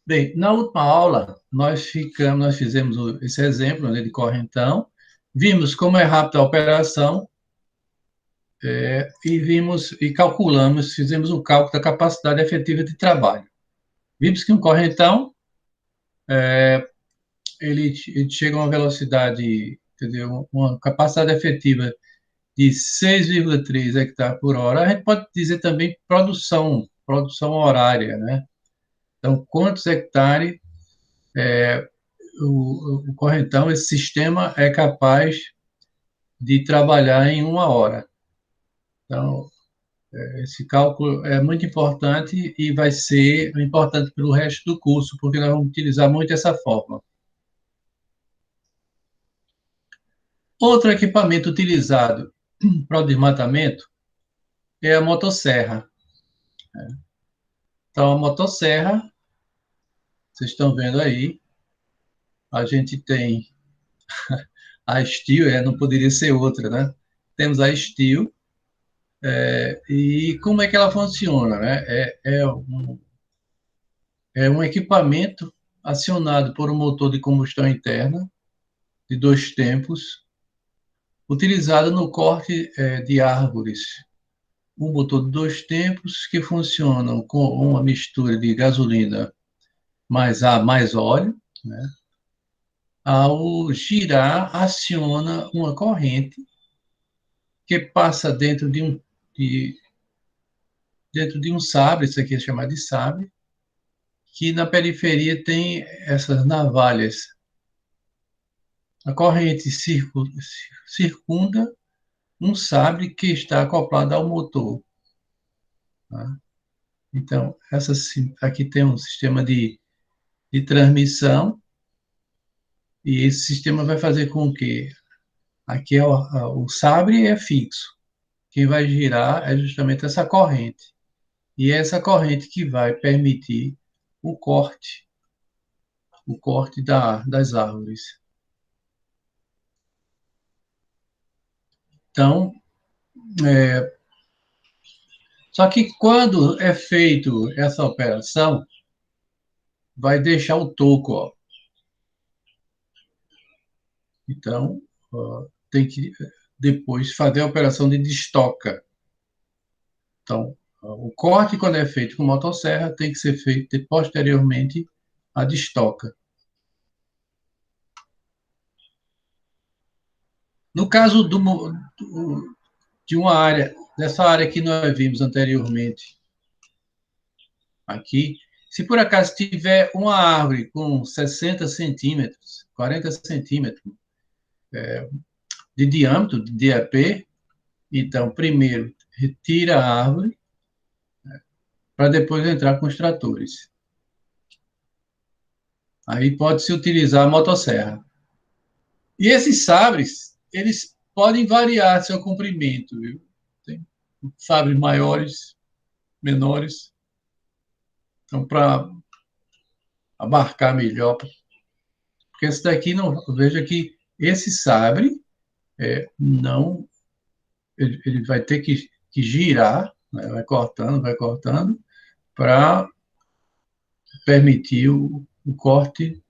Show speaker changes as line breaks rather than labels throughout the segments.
Bem, na última aula, nós fizemos esse exemplo, né, de correntão, vimos como é rápida a operação, e vimos e calculamos, fizemos o cálculo da capacidade efetiva de trabalho. Vimos que um correntão, ele chega a uma velocidade, entendeu? Uma capacidade efetiva de 6,3 hectares por hora. A gente pode dizer também produção horária, né? Então, quantos hectares o correntão, esse sistema é capaz de trabalhar em uma hora. Então, esse cálculo é muito importante e vai ser importante para o resto do curso, porque nós vamos utilizar muito essa fórmula. Outro equipamento utilizado para o desmatamento é a motosserra. Então, a motosserra, vocês estão vendo aí, a gente tem a Steel, não poderia ser outra, né? Temos a Steel, e como é que ela funciona, né? É um equipamento acionado por um motor de combustão interna de dois tempos, utilizado no corte de árvores. Um motor de dois tempos que funciona com uma mistura de gasolina mais ar mais óleo, né? Ao girar, aciona uma corrente que passa de, dentro de um sabre, isso aqui é chamado de sabre, que na periferia tem essas navalhas. A corrente circunda um sabre que está acoplado ao motor. Tá? Então, aqui tem um sistema de transmissão, e esse sistema vai fazer com que aqui o sabre é fixo. Quem vai girar é justamente essa corrente. E é essa corrente que vai permitir o corte, das árvores. Então, só que quando é feito essa operação, vai deixar o toco, ó. Então, ó, tem que depois fazer a operação de destoca. Então, o corte, quando é feito com motosserra, tem que ser feito posteriormente a destoca. No caso de uma área, dessa área que nós vimos anteriormente, aqui, se por acaso tiver uma árvore com 60 centímetros, 40 centímetros de diâmetro, de DAP, então, primeiro, retira a árvore, para depois entrar com os tratores. Aí pode-se utilizar a motosserra. E esses sabres, eles podem variar seu comprimento, viu? Tem sabres maiores, menores, então para abarcar melhor. Porque esse daqui, não, veja que esse sabre não, ele vai ter que girar, né? Vai cortando, para permitir o corte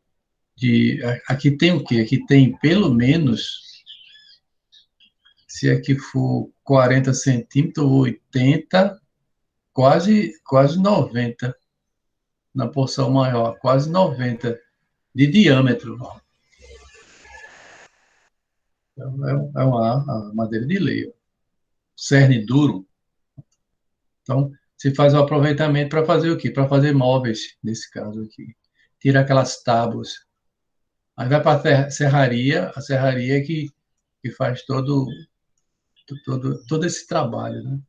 de. Aqui tem o quê? Aqui tem pelo menos, se aqui for 40 centímetros, 80, quase 90 na porção maior, quase 90 de diâmetro. Então, é uma madeira de lei, cerne duro. Então, se faz o aproveitamento para fazer o quê? Para fazer móveis, nesse caso aqui. Tira aquelas tábuas. Aí vai para a serraria que faz todo esse trabalho, né?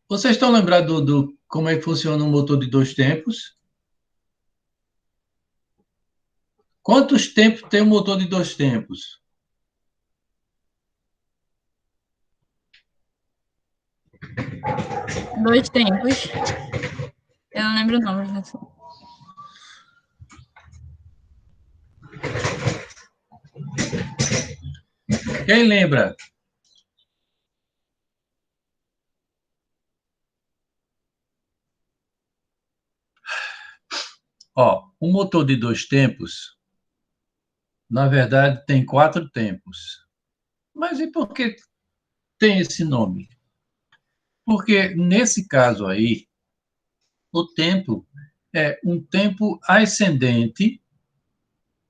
Vocês estão lembrados como é que funciona um motor de dois tempos? Quantos tempos tem um motor de dois tempos?
Dois tempos. Eu não lembro o nome, professor.
Quem lembra? Ó, um motor de 2 tempos, na verdade, tem 4 tempos. Mas e por que tem esse nome? Porque, nesse caso aí, o tempo é um tempo ascendente,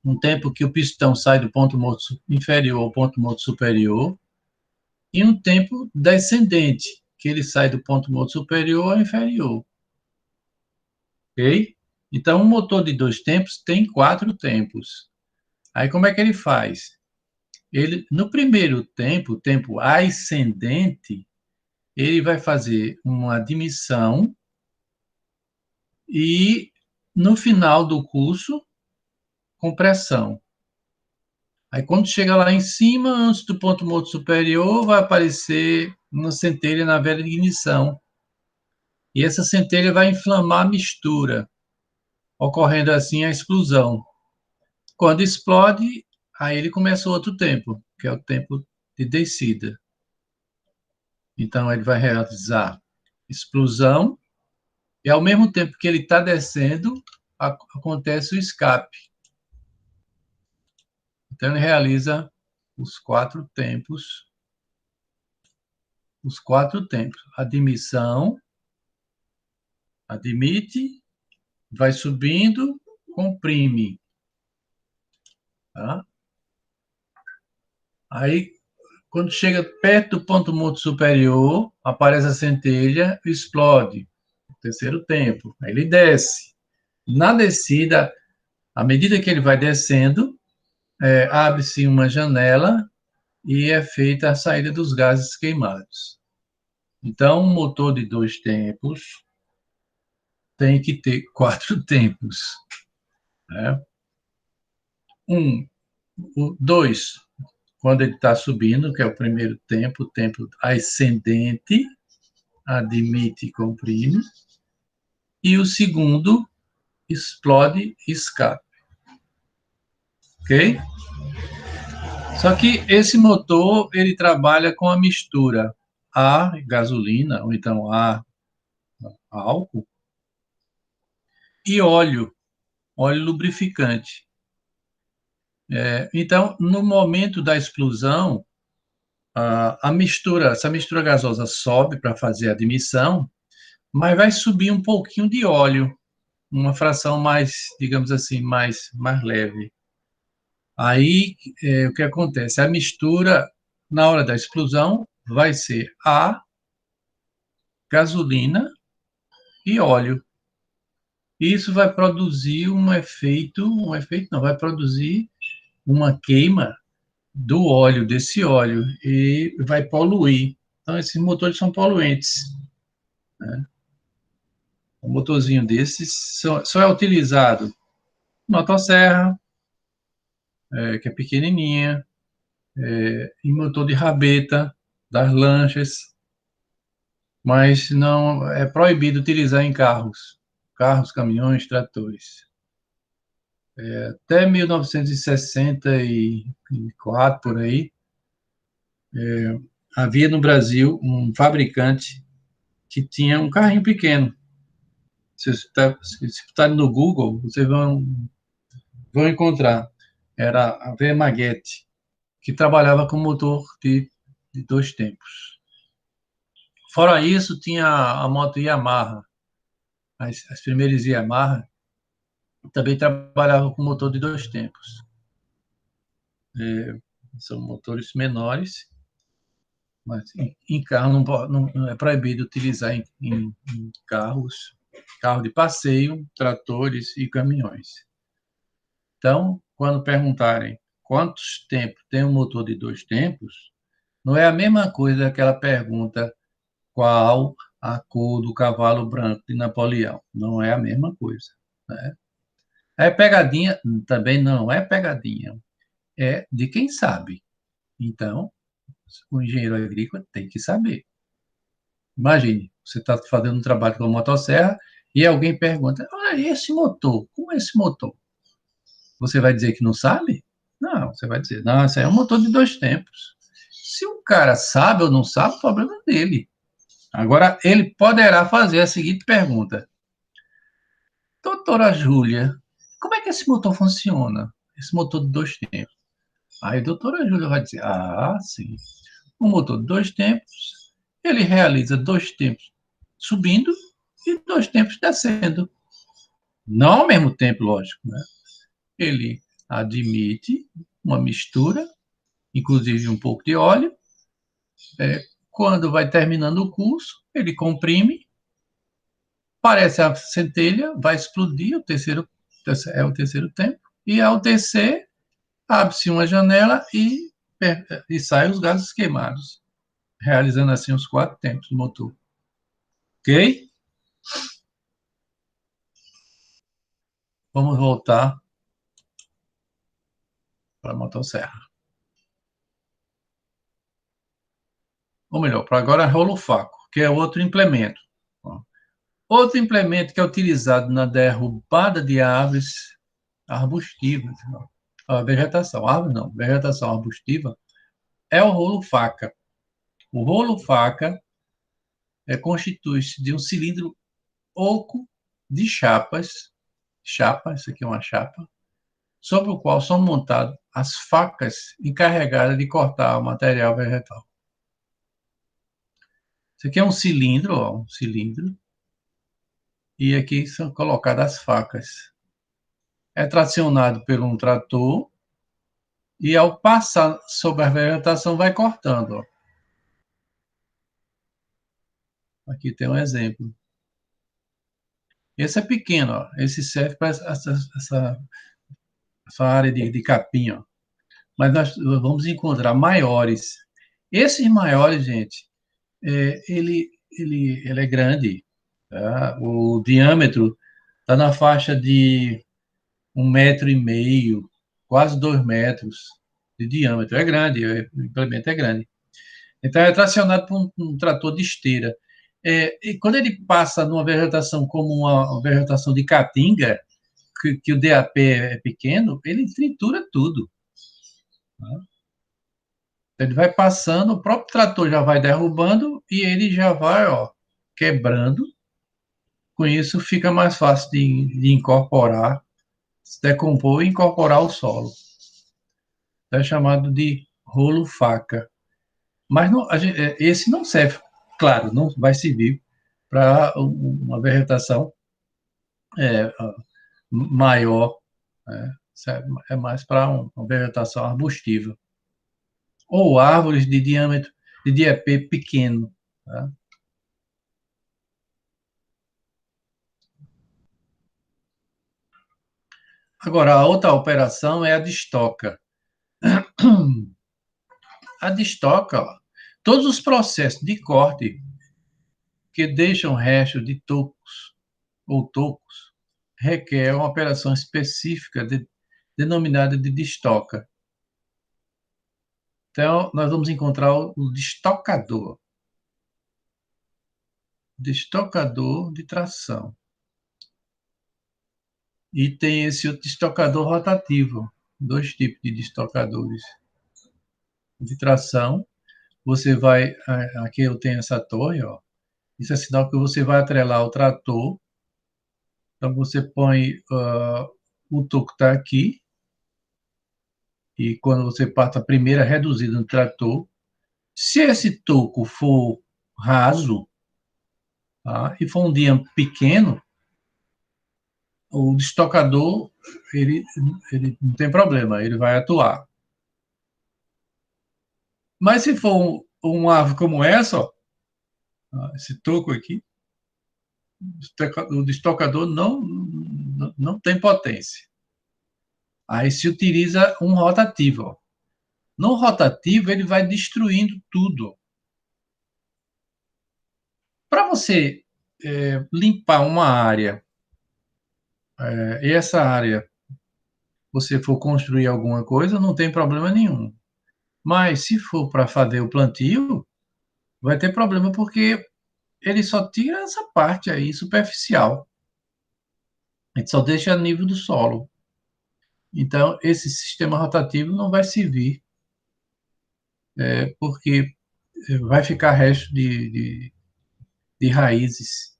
um tempo que o pistão sai do ponto morto inferior ao ponto morto superior, e um tempo descendente, que ele sai do ponto morto superior ao inferior. Ok? Então, um motor de 2 tempos tem 4 tempos. Aí, como é que ele faz? Ele, no primeiro tempo, tempo ascendente, ele vai fazer uma admissão e, no final do curso, compressão. Aí, quando chega lá em cima, antes do ponto morto superior, vai aparecer uma centelha na vela de ignição. E essa centelha vai inflamar a mistura, ocorrendo assim a explosão. Quando explode, aí ele começa outro tempo, que é o tempo de descida. Então, ele vai realizar explosão, e ao mesmo tempo que ele está descendo, acontece o escape. Então, ele realiza os 4 tempos, admissão, admite, vai subindo, comprime. Tá? Aí, quando chega perto do ponto morto superior, aparece a centelha, explode. Terceiro tempo. Aí ele desce. Na descida, à medida que ele vai descendo, abre-se uma janela e é feita a saída dos gases queimados. Então, um motor de 2 tempos tem que ter 4 tempos. Né? 2, quando ele está subindo, que é o primeiro tempo, o tempo ascendente, admite e comprime. E o segundo, explode e escape. Ok? Só que esse motor, ele trabalha com a mistura ar, gasolina, ou então ar, álcool, e óleo lubrificante. Então, no momento da explosão, essa mistura gasosa sobe para fazer a admissão, mas vai subir um pouquinho de óleo, uma fração mais, digamos assim, mais leve. Aí, o que acontece? A mistura, na hora da explosão, vai ser ar, gasolina e óleo. Isso vai produzir um efeito não, vai produzir uma queima do óleo, desse óleo, e vai poluir. Então, esses motores são poluentes. Né? Um motorzinho desses só é utilizado motosserra, que é pequenininha, em motor de rabeta, das lanchas, mas não é proibido utilizar em carros, caminhões, tratores. Até 1964, por aí, havia no Brasil um fabricante que tinha um carrinho pequeno. Se botarem no Google, vocês vão encontrar. Era a Vermaget, que trabalhava com motor de 2 tempos. Fora isso, tinha a moto Yamaha. As primeiras Yamaha também trabalhavam com motor de 2 tempos. São motores menores, mas em carro não é proibido utilizar em carros, carro de passeio, tratores e caminhões. Então, quando perguntarem quantos tempos tem um motor de 2 tempos, não é a mesma coisa aquela pergunta qual a cor do cavalo branco de Napoleão. Não é a mesma coisa. Né? É pegadinha? Também não é pegadinha. É de quem sabe. Então, o engenheiro agrícola tem que saber. Imagine, você está fazendo um trabalho com a motosserra e alguém pergunta: ah, esse motor, como é esse motor? Você vai dizer que não sabe? Não, você vai dizer: não, esse aí é um motor de 2 tempos. Se o cara sabe ou não sabe, o problema é dele. Agora, ele poderá fazer a seguinte pergunta: doutora Júlia, como é que esse motor funciona? Esse motor de 2 tempos. Aí a doutora Júlia vai dizer, sim. O motor de 2 tempos, ele realiza 2 tempos subindo e 2 tempos descendo. Não ao mesmo tempo, lógico, né? Ele admite uma mistura, inclusive um pouco de óleo. Quando vai terminando o curso, ele comprime, parece a centelha, vai explodir, é o terceiro tempo, e ao descer, abre-se uma janela e saem os gases queimados, realizando assim os 4 tempos do motor. Ok? Vamos voltar para a motosserra. Ou melhor, para agora rolo faco, que é outro implemento. Outro implemento que é utilizado na derrubada de árvores arbustivas, a vegetação, árvore não, vegetação arbustiva, é o rolo faca. O rolo faca constitui-se de um cilindro oco de chapa, isso aqui é uma chapa, sobre o qual são montadas as facas encarregadas de cortar o material vegetal. Isso aqui é um cilindro, e aqui são colocadas as facas. É tracionado por um trator e ao passar sobre a vegetação vai cortando. Aqui tem um exemplo. Esse é pequeno, esse serve para essa área de capim. Mas nós vamos encontrar maiores. Esses maiores, gente, ele é grande. Tá? O diâmetro está na faixa de 1,5 m, quase 2 metros de diâmetro. É grande, o implemento é grande. Então, é tracionado por um trator de esteira. E quando ele passa numa vegetação como uma vegetação de caatinga, que o DAP é pequeno, ele tritura tudo. Tá? Ele vai passando, o próprio trator já vai derrubando e ele já vai quebrando. Com isso, fica mais fácil de incorporar, se decompor e incorporar o solo. É chamado de rolo faca. Mas não, esse não serve, claro, não vai servir para uma vegetação maior, né? É mais para uma vegetação arbustiva. Ou árvores de diâmetro, de diapê pequeno. Tá? Agora, a outra operação é a de estoca. A de estoca, todos os processos de corte que deixam restos de tocos ou tocos requer uma operação específica denominada de destoca. Então, nós vamos encontrar o destocador. Destocador de tração. E tem esse outro destocador rotativo. 2 tipos de destocadores. De tração, você vai... Aqui eu tenho essa torre, ó. Isso é sinal que você vai atrelar o trator. Então, você põe o toco está aqui. E quando você parte a primeira reduzida no trator, se esse toco for raso, tá, e for um dia pequeno, o destocador, ele não tem problema, ele vai atuar. Mas se for uma árvore como essa, ó, esse toco aqui, o destocador não tem potência. Aí se utiliza um rotativo. Ó. No rotativo, ele vai destruindo tudo. Para você limpar uma área, e essa área você for construir alguma coisa, não tem problema nenhum. Mas se for para fazer o plantio, vai ter problema porque ele só tira essa parte aí superficial. A gente só deixa a nível do solo. Então, esse sistema rotativo não vai servir, porque vai ficar resto de raízes.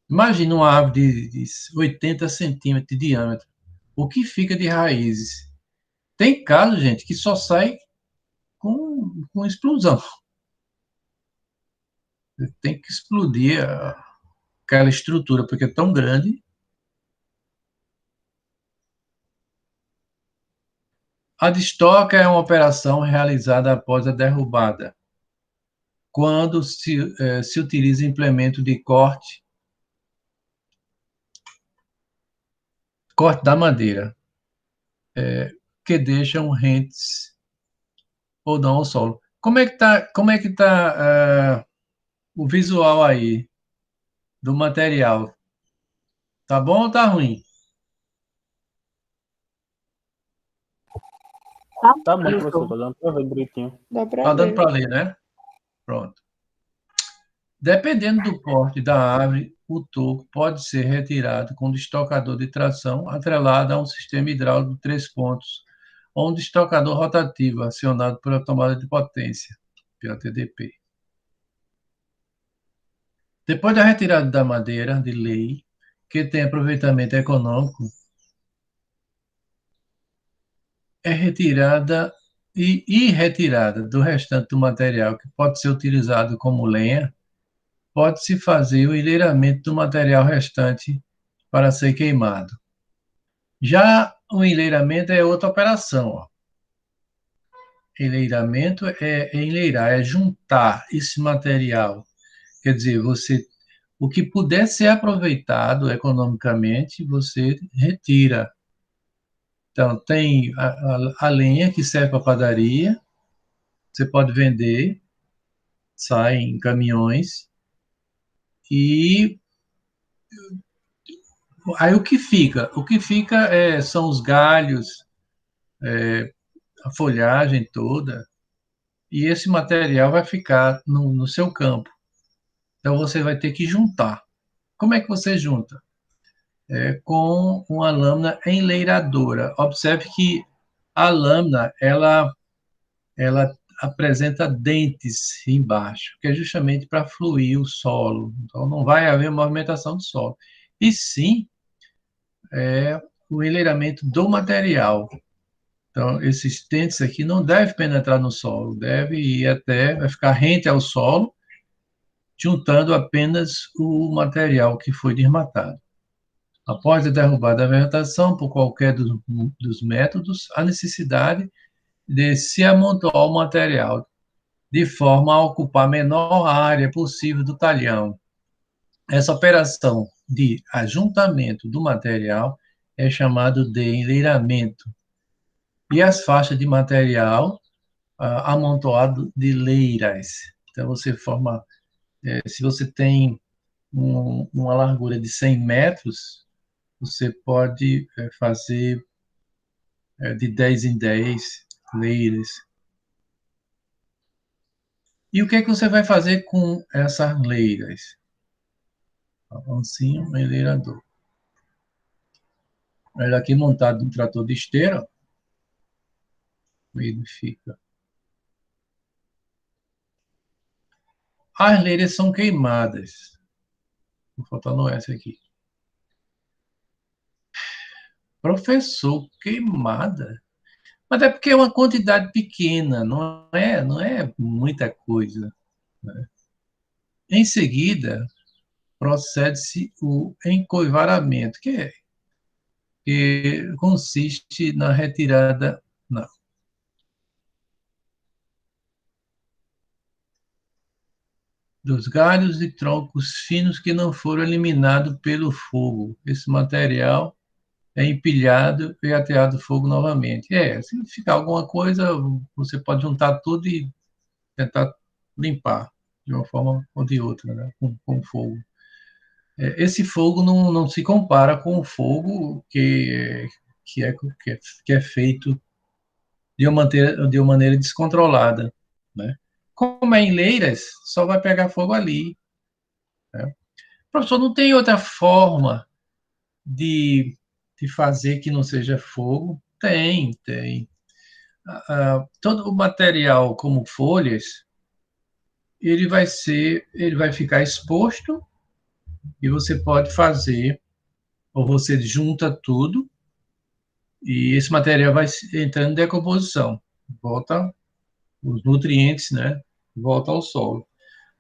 Imagina uma árvore de 80 centímetros de diâmetro. o que fica de raízes. Tem casos, gente, que só sai com explosão. Tem que explodir aquela estrutura, porque é tão grande. A destoca é uma operação realizada após a derrubada, quando se utiliza implemento de corte da madeira, que deixam rentes ou não ao solo. Como é que tá o visual aí do material? Tá bom ou tá ruim?
Tá bom, professor, tá dando pra ver direitinho.
Dá pra
Tá dando
ver.
para ler, né? Pronto. Dependendo do porte da árvore, o toco pode ser retirado com destocador de tração atrelado a um sistema hidráulico de 3 pontos ou um destocador rotativo acionado pela tomada de potência, pela TDP. Depois da retirada da madeira de lei, que tem aproveitamento econômico, é retirada e retirada do restante do material que pode ser utilizado como lenha, pode-se fazer o enleiramento do material restante para ser queimado. Já o enleiramento é outra operação. Ó. Enleiramento é enleirar, é juntar esse material. Quer dizer, o que puder ser aproveitado economicamente, você retira. Então, tem a lenha que serve para padaria, você pode vender, sai em caminhões, e aí o que fica? O que fica são os galhos, a folhagem toda, e esse material vai ficar no seu campo. Então você vai ter que juntar. Como é que você junta? Com uma lâmina enleiradora. Observe que a lâmina ela apresenta dentes embaixo, que é justamente para fluir o solo. Então não vai haver movimentação do solo. E sim o enleiramento do material. Então, esses dentes aqui não devem penetrar no solo, deve ir vai ficar rente ao solo, juntando apenas o material que foi desmatado. Após a derrubada da vegetação, por qualquer dos métodos, há necessidade de se amontoar o material, de forma a ocupar a menor área possível do talhão. Essa operação de ajuntamento do material é chamado de enleiramento. E as faixas de material amontoado de leiras. Então, você forma, se você tem uma largura de 100 metros, você pode fazer de 10 em 10 leiras. E o que é que você vai fazer com essas leiras? Assim, um enleirador. Ele aqui montado num trator de esteira, ele fica. As leiras são queimadas. Vou faltando essa aqui. Professor, queimada? Mas é porque é uma quantidade pequena, não é muita coisa. Né? Em seguida, procede-se o encoivaramento, que consiste na retirada não, dos galhos e troncos finos que não foram eliminados pelo fogo. Esse material é empilhado e ateado fogo novamente. Se ficar alguma coisa, você pode juntar tudo e tentar limpar de uma forma ou de outra, né? com fogo. Esse fogo não se compara com o fogo que é feito de uma maneira descontrolada. Né? Como é em leiras, só vai pegar fogo ali. Né? Professor, não tem outra forma de fazer que não seja fogo? Tem. Todo o material, como folhas, ele vai ficar exposto e você pode fazer, ou você junta tudo E esse material vai entrando em decomposição, volta os nutrientes, né? Volta ao solo.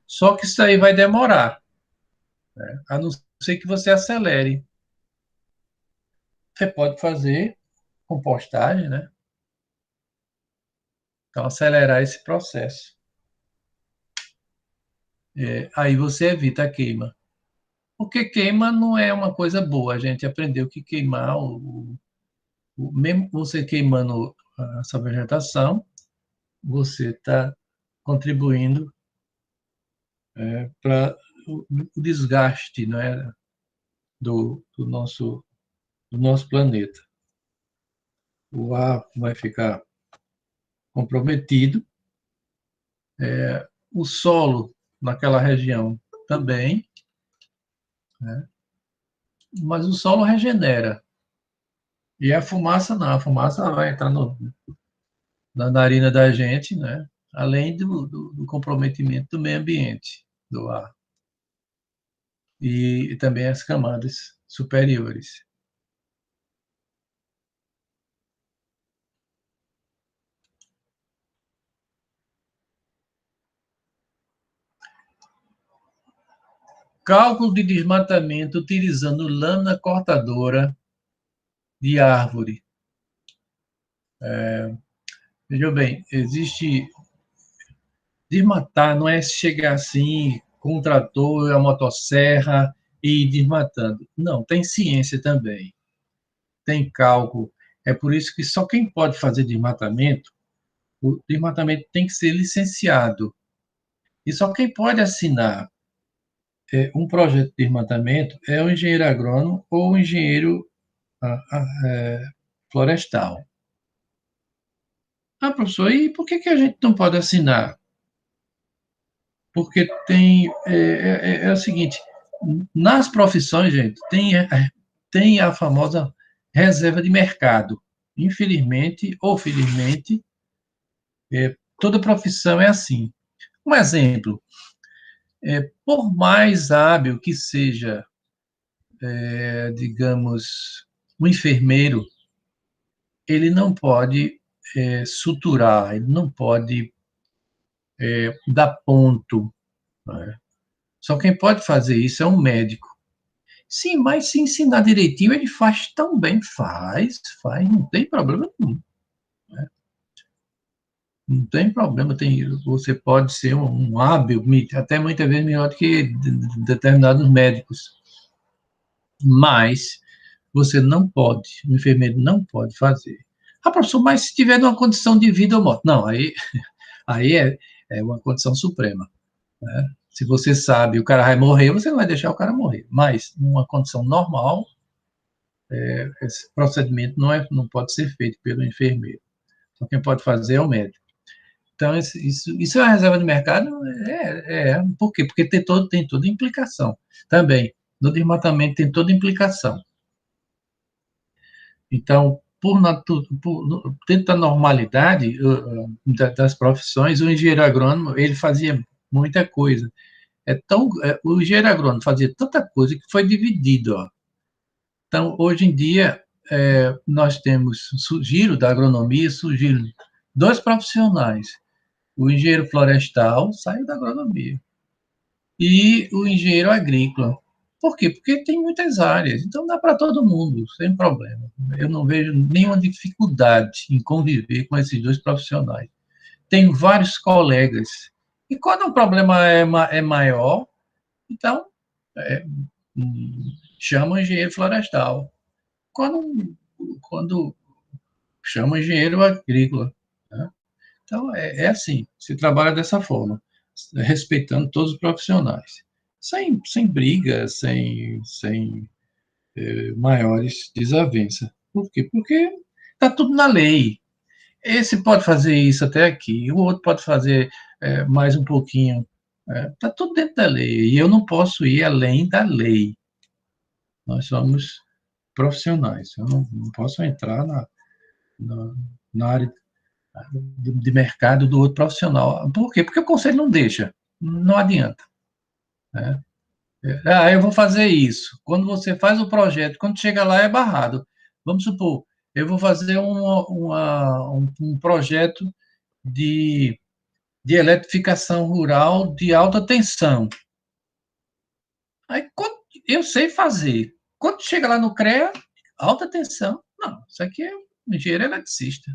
Só que isso aí vai demorar, né? A não ser que você acelere. Você pode fazer compostagem, né? Então, acelerar esse processo. Aí você evita a queima. Porque queima não é uma coisa boa. A gente aprendeu que queimar, mesmo você queimando essa vegetação, você está contribuindo para o desgaste, né, do nosso planeta. O ar vai ficar comprometido, o solo naquela região também, né, mas o solo regenera. E a fumaça não, a fumaça vai entrar na narina da gente, né, além do comprometimento do meio ambiente, do ar. E também as camadas superiores. Cálculo de desmatamento utilizando lâmina cortadora de árvore. Veja bem, existe... Desmatar não é chegar assim com um trator, a motosserra e ir desmatando. Não, tem ciência também, tem cálculo. É por isso que só quem pode fazer desmatamento, o desmatamento tem que ser licenciado. E só quem pode assinar um projeto de desmatamento é o engenheiro agrônomo ou o engenheiro florestal. Ah, professor, e por que a gente não pode assinar? Porque é o seguinte, nas profissões, gente, tem a famosa reserva de mercado. Infelizmente ou felizmente, toda profissão é assim. Um exemplo, por mais hábil que seja, digamos, um enfermeiro, ele não pode suturar, ele não pode dar ponto, né? Só quem pode fazer isso é um médico. Sim, mas se ensinar direitinho, ele faz tão bem, faz, não tem problema nenhum. Né? Não tem problema, você pode ser um hábil, até muitas vezes melhor do que determinados médicos, mas você não pode, o enfermeiro não pode fazer. Ah, professor, mas se tiver numa condição de vida ou morte? Não, aí é uma condição suprema. Né? Se você sabe o cara vai morrer, você não vai deixar o cara morrer. Mas, numa condição normal, esse procedimento não pode ser feito pelo enfermeiro. Então, quem pode fazer é o médico. Então, isso é uma reserva de mercado? Por quê? Porque tem toda implicação. Também, no desmatamento tem toda implicação. Então, dentro da normalidade das profissões, o engenheiro agrônomo, ele fazia muita coisa. O engenheiro agrônomo fazia tanta coisa que foi dividido. Ó. Então, hoje em dia, nós temos surgiram da agronomia, surgiram dois profissionais. O engenheiro florestal saiu da agronomia e o engenheiro agrícola. Por quê? Porque tem muitas áreas, então dá para todo mundo, sem problema. Eu não vejo nenhuma dificuldade em conviver com esses dois profissionais. Tenho vários colegas, e quando o problema é maior, então é, chama o engenheiro florestal. Quando chama o engenheiro agrícola. Né? Então, assim, se trabalha dessa forma, respeitando todos os profissionais, sem briga, sem maiores desavenças. Por quê? Porque está tudo na lei. Esse pode fazer isso até aqui, o outro pode fazer mais um pouquinho. Está tudo dentro da lei, e eu não posso ir além da lei. Nós somos profissionais, eu não posso entrar na área de mercado do outro profissional. Por quê? Porque o conselho não deixa, não adianta. Né? Eu vou fazer isso. Quando você faz o projeto, quando chega lá é barrado. Vamos supor, eu vou fazer um projeto de eletrificação rural de alta tensão. Aí, eu sei fazer. Quando chega lá no CREA, alta tensão, não, isso aqui é um engenheiro eletricista.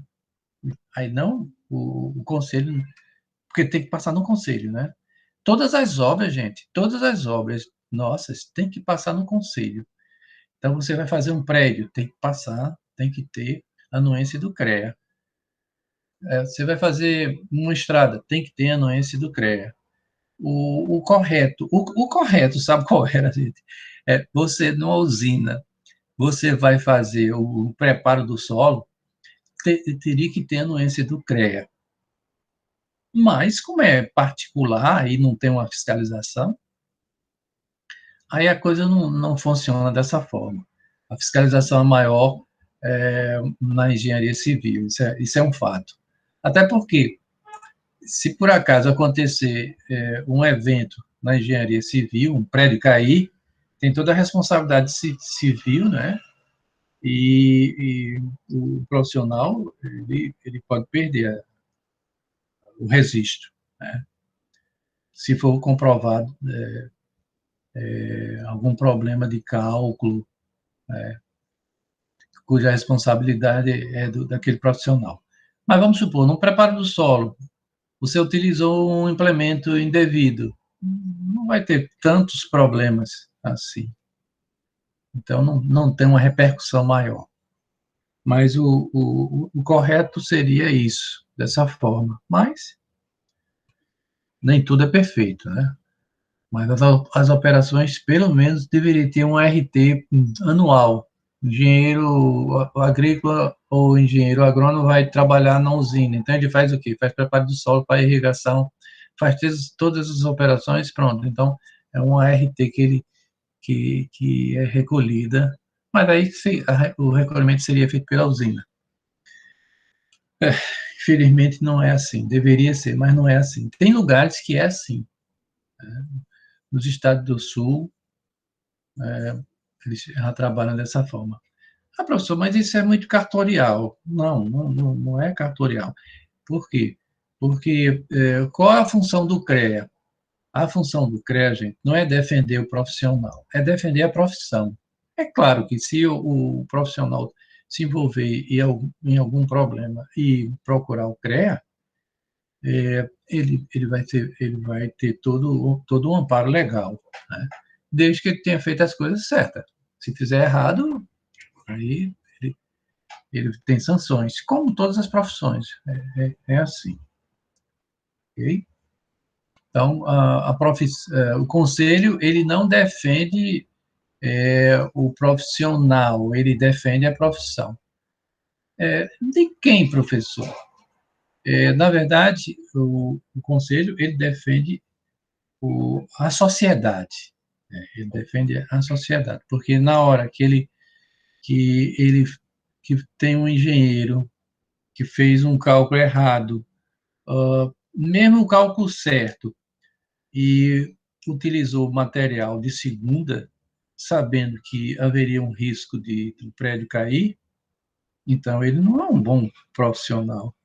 Aí não, o conselho, porque tem que passar no conselho, né? Todas as obras, gente, todas as obras nossas tem que passar no conselho. Então, você vai fazer um prédio, tem que passar, tem que ter a anuência do CREA. Você vai fazer uma estrada, tem que ter a anuência do CREA. O correto, o correto, sabe qual era, gente? Você, numa usina, você vai fazer o preparo do solo, teria que ter a anuência do CREA. Mas, como é particular e não tem uma fiscalização, aí a coisa não funciona dessa forma. A fiscalização é maior na engenharia civil, isso é um fato. Até porque, se por acaso acontecer um evento na engenharia civil, um prédio cair, tem toda a responsabilidade civil, né? E o profissional ele pode perder o registro, né? Se for comprovado algum problema de cálculo, cuja responsabilidade é daquele profissional. Mas vamos supor, no preparo do solo, você utilizou um implemento indevido, não vai ter tantos problemas assim. Então, não tem uma repercussão maior. Mas o correto seria isso, dessa forma. Mas nem tudo é perfeito, né? Mas as operações, pelo menos, deveriam ter um RT anual. Engenheiro agrícola ou engenheiro agrônomo vai trabalhar na usina. Então, ele faz o quê? Faz preparo do solo para irrigação, faz todas as operações, pronto. Então, é uma RT que é recolhida, mas aí o recolhimento seria feito pela usina. Infelizmente, não é assim. Deveria ser, mas não é assim. Tem lugares que é assim. Nos estados do Sul, eles já trabalham dessa forma. Ah, professor, mas isso é muito cartorial. Não é cartorial. Por quê? Porque qual é a função do CREA? A função do CREA, gente, não é defender o profissional, é defender a profissão. É claro que se o profissional se envolver em algum problema e procurar o CREA, ele vai ter todo o amparo legal, né? Desde que ele tenha feito as coisas certas. Se fizer errado, aí ele tem sanções, como todas as profissões. É assim. Okay? Então, o conselho ele não defende o profissional, ele defende a profissão. De quem, professor? Na verdade, o conselho ele defende a sociedade. Ele defende a sociedade, porque na hora que que tem um engenheiro que fez um cálculo errado, mesmo o cálculo certo, e utilizou material de segunda, sabendo que haveria um risco do prédio cair, então ele não é um bom profissional.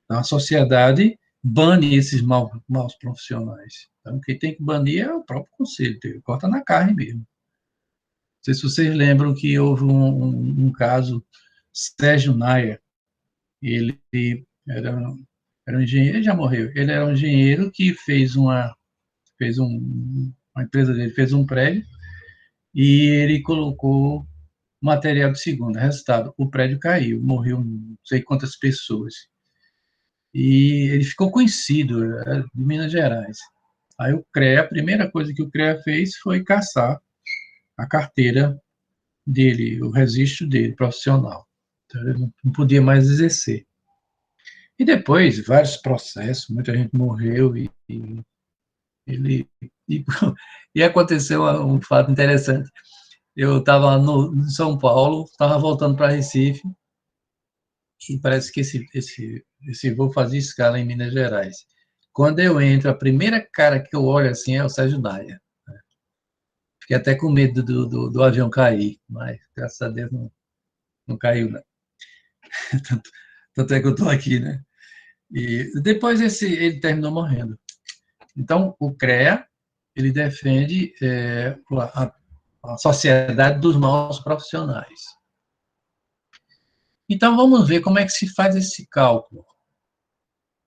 A sociedade bane esses maus profissionais. Então, quem tem que banir é o próprio conselho, corta na carne mesmo. Não sei se vocês lembram que houve um caso, Sérgio Naia, ele era, era um engenheiro, ele já morreu, ele era um engenheiro que uma empresa dele fez um prédio e ele colocou material de segunda. Resultado, o prédio caiu, morreu não sei quantas pessoas. E ele ficou conhecido, era de Minas Gerais. Aí o CREA, a primeira coisa que o CREA fez foi caçar a carteira dele, o registro dele, profissional. Então, ele não podia mais exercer. E depois, vários processos, muita gente morreu ele, e, e aconteceu um fato interessante. Eu estava em São Paulo, estava voltando para Recife, e parece que esse voo fazia escala em Minas Gerais. Quando eu entro, a primeira cara que eu olho assim é o Sérgio Naia. Fiquei até com medo do avião cair, mas graças a Deus não caiu, não. Tanto é que eu estou aqui, né? E depois ele terminou morrendo. Então, o CREA, ele defende a sociedade dos maus profissionais. Então, vamos ver como é que se faz esse cálculo.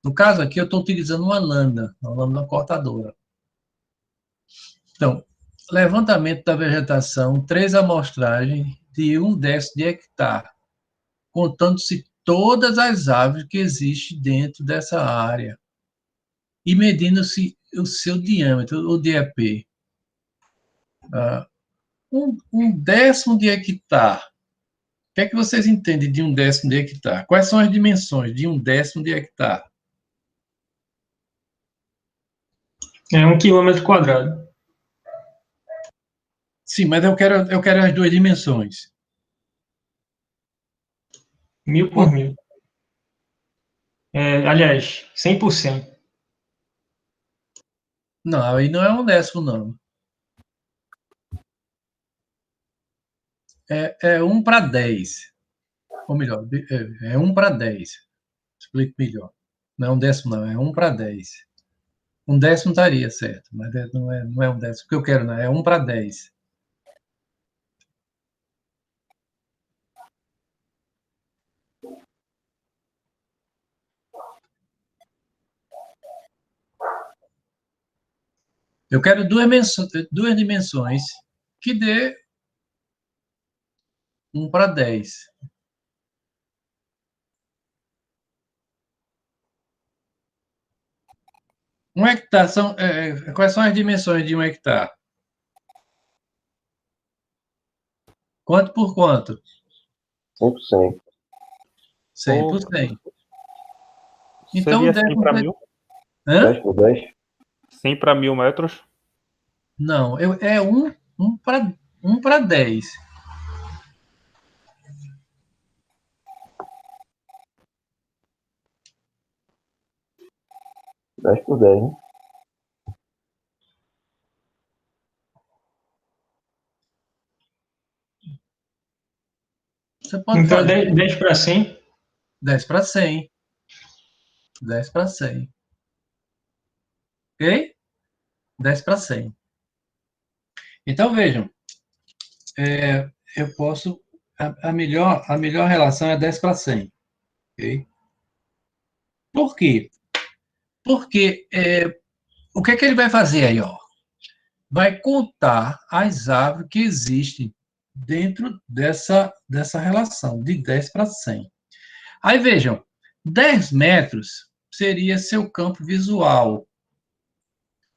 No caso aqui, eu estou utilizando uma lâmina cortadora. Então, levantamento da vegetação, 3 amostragens de 1/10 de hectare, contando-se todas as árvores que existem dentro dessa área e medindo-se o seu diâmetro, o DAP. Um décimo de hectare. O que é que vocês entendem de 1/10 de hectare? Quais são as dimensões de 1/10 de hectare?
É 1 km².
Sim, mas eu quero as 2 dimensões.
1000 por 1000. Aliás, 100%.
Não, aí não é 1/10, não. É 1/10. Ou melhor, é 1/10. Explico melhor. Não é 1/10, não, é 1/10. 1/10 estaria certo, mas não é 1/10. O que eu quero, não, é 1/10. Eu quero 2 dimensões que dê 1/10. Um hectare quais são as dimensões de 1 hectare? Quanto por quanto?
100%.
100 por 100. Então,
Seria 100 para 1000?
Hã?
10 por 10?
100 para 1000 metros?
Não, é 1 para 10.
Dez por 10, né?
Você pode
Então,
fazer
10 para 100.
10 para 100. 10 para 100. Ok? 10 para 100. Então, vejam, eu posso. A melhor relação é 10 para 100. Ok? Por quê? Porque o que é que ele vai fazer aí? Ó? Vai contar as árvores que existem dentro dessa relação, de 10 para 100. Aí vejam, 10 metros seria seu campo visual.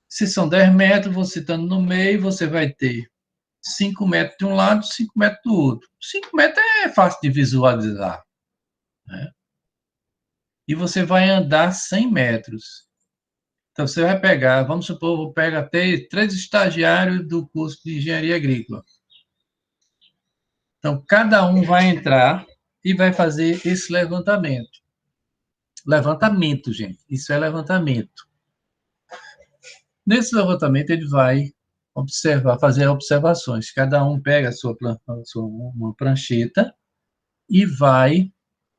Se são 10 metros, você estando no meio, você vai ter 5 metros de um lado, 5 metros do outro. 5 metros é fácil de visualizar. Né? E você vai andar 100 metros. Então, você vai pegar, vamos supor, vou pegar até 3 estagiários do curso de engenharia agrícola. Então, cada um vai entrar e vai fazer esse levantamento. Levantamento, gente. Isso é levantamento. Nesse levantamento, ele vai observar, fazer observações. Cada um pega uma prancheta e vai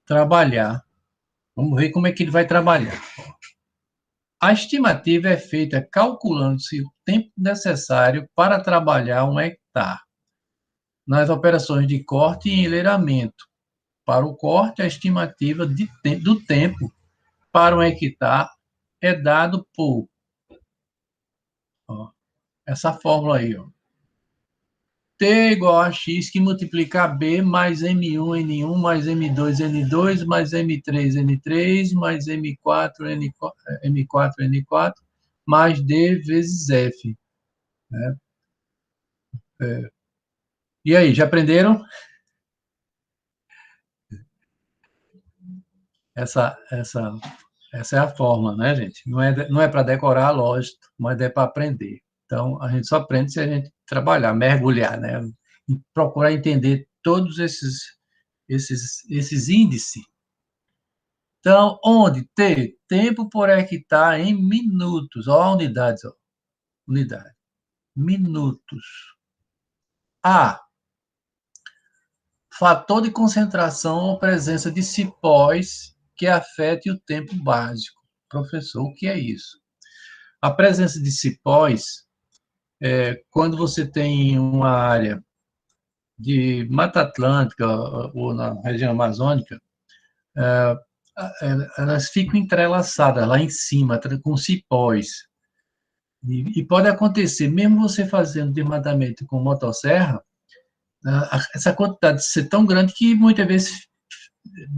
trabalhar. Vamos ver como é que ele vai trabalhar. A estimativa é feita calculando-se o tempo necessário para trabalhar 1 hectare nas operações de corte e enleiramento. Para o corte, a estimativa do tempo para 1 hectare é dado por essa fórmula aí. T igual a x que multiplica B mais M1, N1, mais M2, N2, mais M3, N3, mais M4, N4, mais D vezes F. Né? E aí, já aprenderam? Essa é a forma, né, gente? Não é para decorar, lógico, mas é para aprender. Então, a gente só aprende se a gente trabalhar, mergulhar, né? E procurar entender todos esses índices. Então, onde T, tempo por hectare em minutos. Ó, unidades, ó. Unidade. Minutos. A, fator de concentração ou presença de cipós que afete o tempo básico. Professor, o que é isso? A presença de cipós é quando você tem uma área de Mata Atlântica ou na região amazônica, elas ficam entrelaçadas lá em cima, com cipós. E pode acontecer, mesmo você fazendo desmatamento com motosserra, essa quantidade ser tão grande que muitas vezes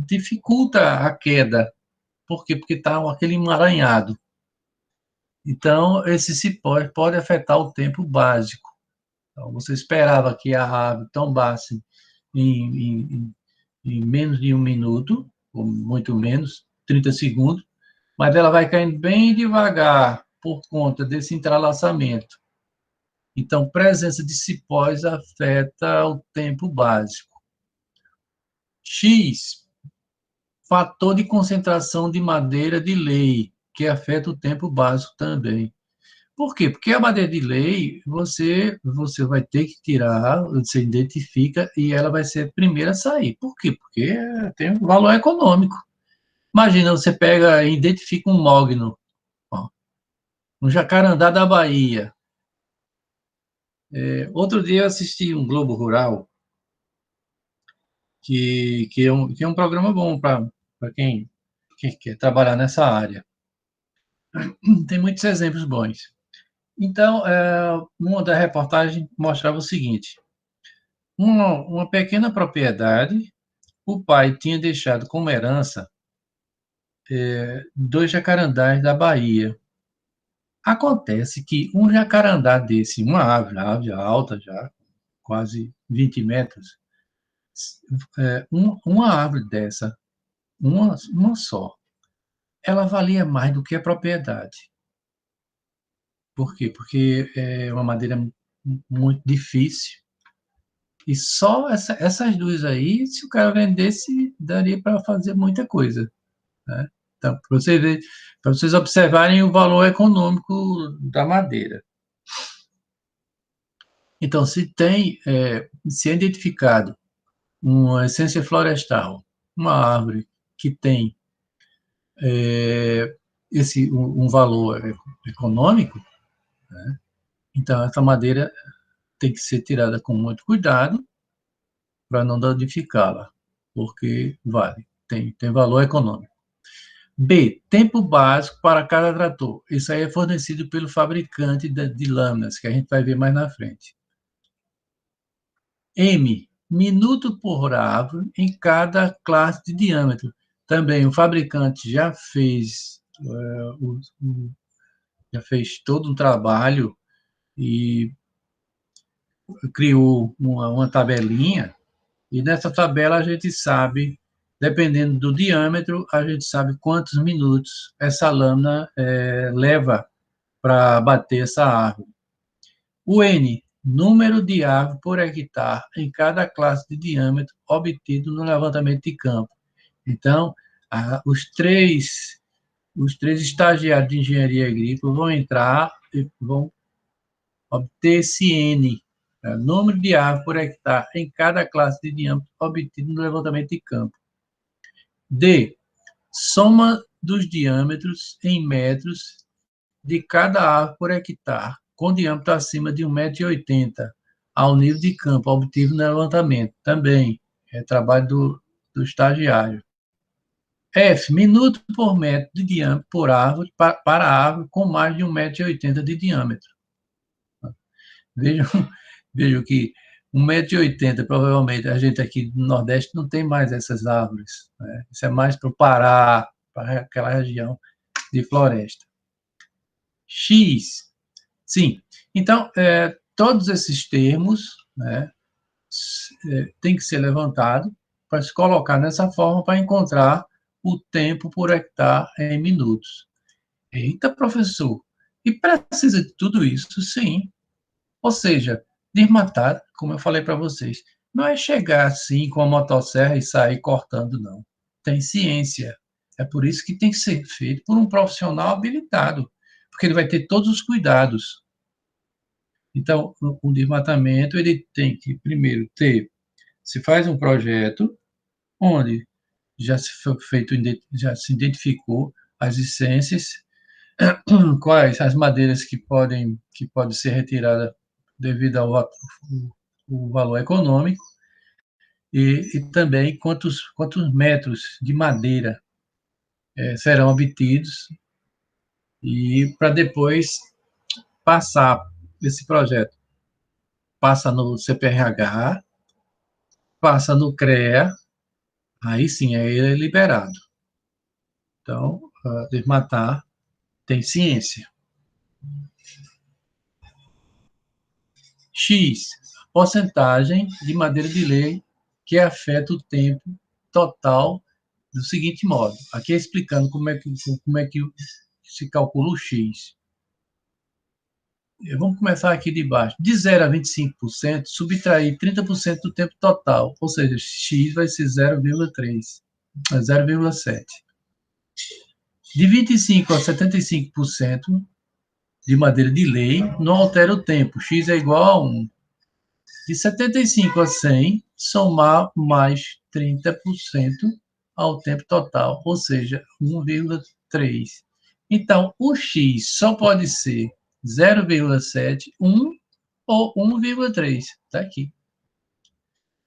dificulta a queda. Por quê? Porque está aquele emaranhado. Então, esse cipós pode afetar o tempo básico. Então, você esperava que a árvore tombasse em menos de 1 minuto, ou muito menos, 30 segundos, mas ela vai caindo bem devagar por conta desse entrelaçamento. Então, presença de cipós afeta o tempo básico. X, fator de concentração de madeira de lei, que afeta o tempo básico também. Por quê? Porque a madeira de lei, você vai ter que tirar, você identifica, e ela vai ser a primeira a sair. Por quê? Porque tem um valor econômico. Imagina, você pega e identifica um mogno, ó, um jacarandá da Bahia. Outro dia eu assisti um Globo Rural, que é um programa bom para quem quer trabalhar nessa área. Tem muitos exemplos bons. Então, uma das reportagens mostrava o seguinte: uma pequena propriedade, o pai tinha deixado como herança 2 jacarandás da Bahia. Acontece que um jacarandá desse, uma árvore alta já, quase 20 metros, uma árvore dessa, uma só, ela valia mais do que a propriedade. Por quê? Porque é uma madeira muito difícil. E só essas duas aí, se o cara vendesse, daria para fazer muita coisa. Né? Então, para vocês observarem o valor econômico da madeira. Então, se é identificado uma essência florestal, uma árvore que tem um valor econômico, né? Então essa madeira tem que ser tirada com muito cuidado para não danificá-la, porque tem valor econômico. B, tempo básico para cada trator. Isso aí é fornecido pelo fabricante de lâminas, que a gente vai ver mais na frente. M, minuto por árvore em cada classe de diâmetro. Também o fabricante já fez todo um trabalho e criou uma tabelinha, e nessa tabela a gente sabe, dependendo do diâmetro, a gente sabe quantos minutos essa lâmina leva para bater essa árvore. O N, número de árvores por hectare em cada classe de diâmetro obtido no levantamento de campo. Então, os três estagiários de engenharia agrícola vão entrar e vão obter esse N, número de árvores por hectare em cada classe de diâmetro obtido no levantamento de campo. D, soma dos diâmetros em metros de cada árvore por hectare, com diâmetro acima de 1,80 m, ao nível de campo, obtido no levantamento. Também é trabalho do estagiário. F, minuto por metro de diâmetro por árvore, para árvore com mais de 1,80 m de diâmetro. Vejam que 1,80 m, provavelmente, a gente aqui no Nordeste não tem mais essas árvores. Né? Isso é mais para o Pará, para aquela região de floresta. X, sim. Então, todos esses termos, né, tem que ser levantado para se colocar nessa forma para encontrar o tempo por hectare em minutos. Eita, professor, e precisa de tudo isso? Sim. Ou seja, desmatar, como eu falei para vocês, não é chegar assim com a motosserra e sair cortando, não. Tem ciência. É por isso que tem que ser feito por um profissional habilitado, porque ele vai ter todos os cuidados. Então, o desmatamento, ele tem que, primeiro, ter se faz um projeto onde já já se identificou as licenças, quais as madeiras que podem ser retiradas devido ao o valor econômico, e também quantos metros de madeira serão obtidos, e para depois passar esse projeto. Passa no CPRH, passa no CREA, aí sim, aí ele é liberado. Então, desmatar tem ciência. X, porcentagem de madeira de lei que afeta o tempo total do seguinte modo. Aqui é explicando como é que se calcula o X. Vamos começar aqui de baixo. De 0 a 25%, subtrair 30% do tempo total, ou seja, X vai ser 0,3, 0,7. De 25% a 75% de madeira de lei, não altera o tempo, X é igual a 1. De 75 a 100, somar mais 30% ao tempo total, ou seja, 1,3. Então, o X só pode ser 0,7, 1 ou 1,3. Está aqui.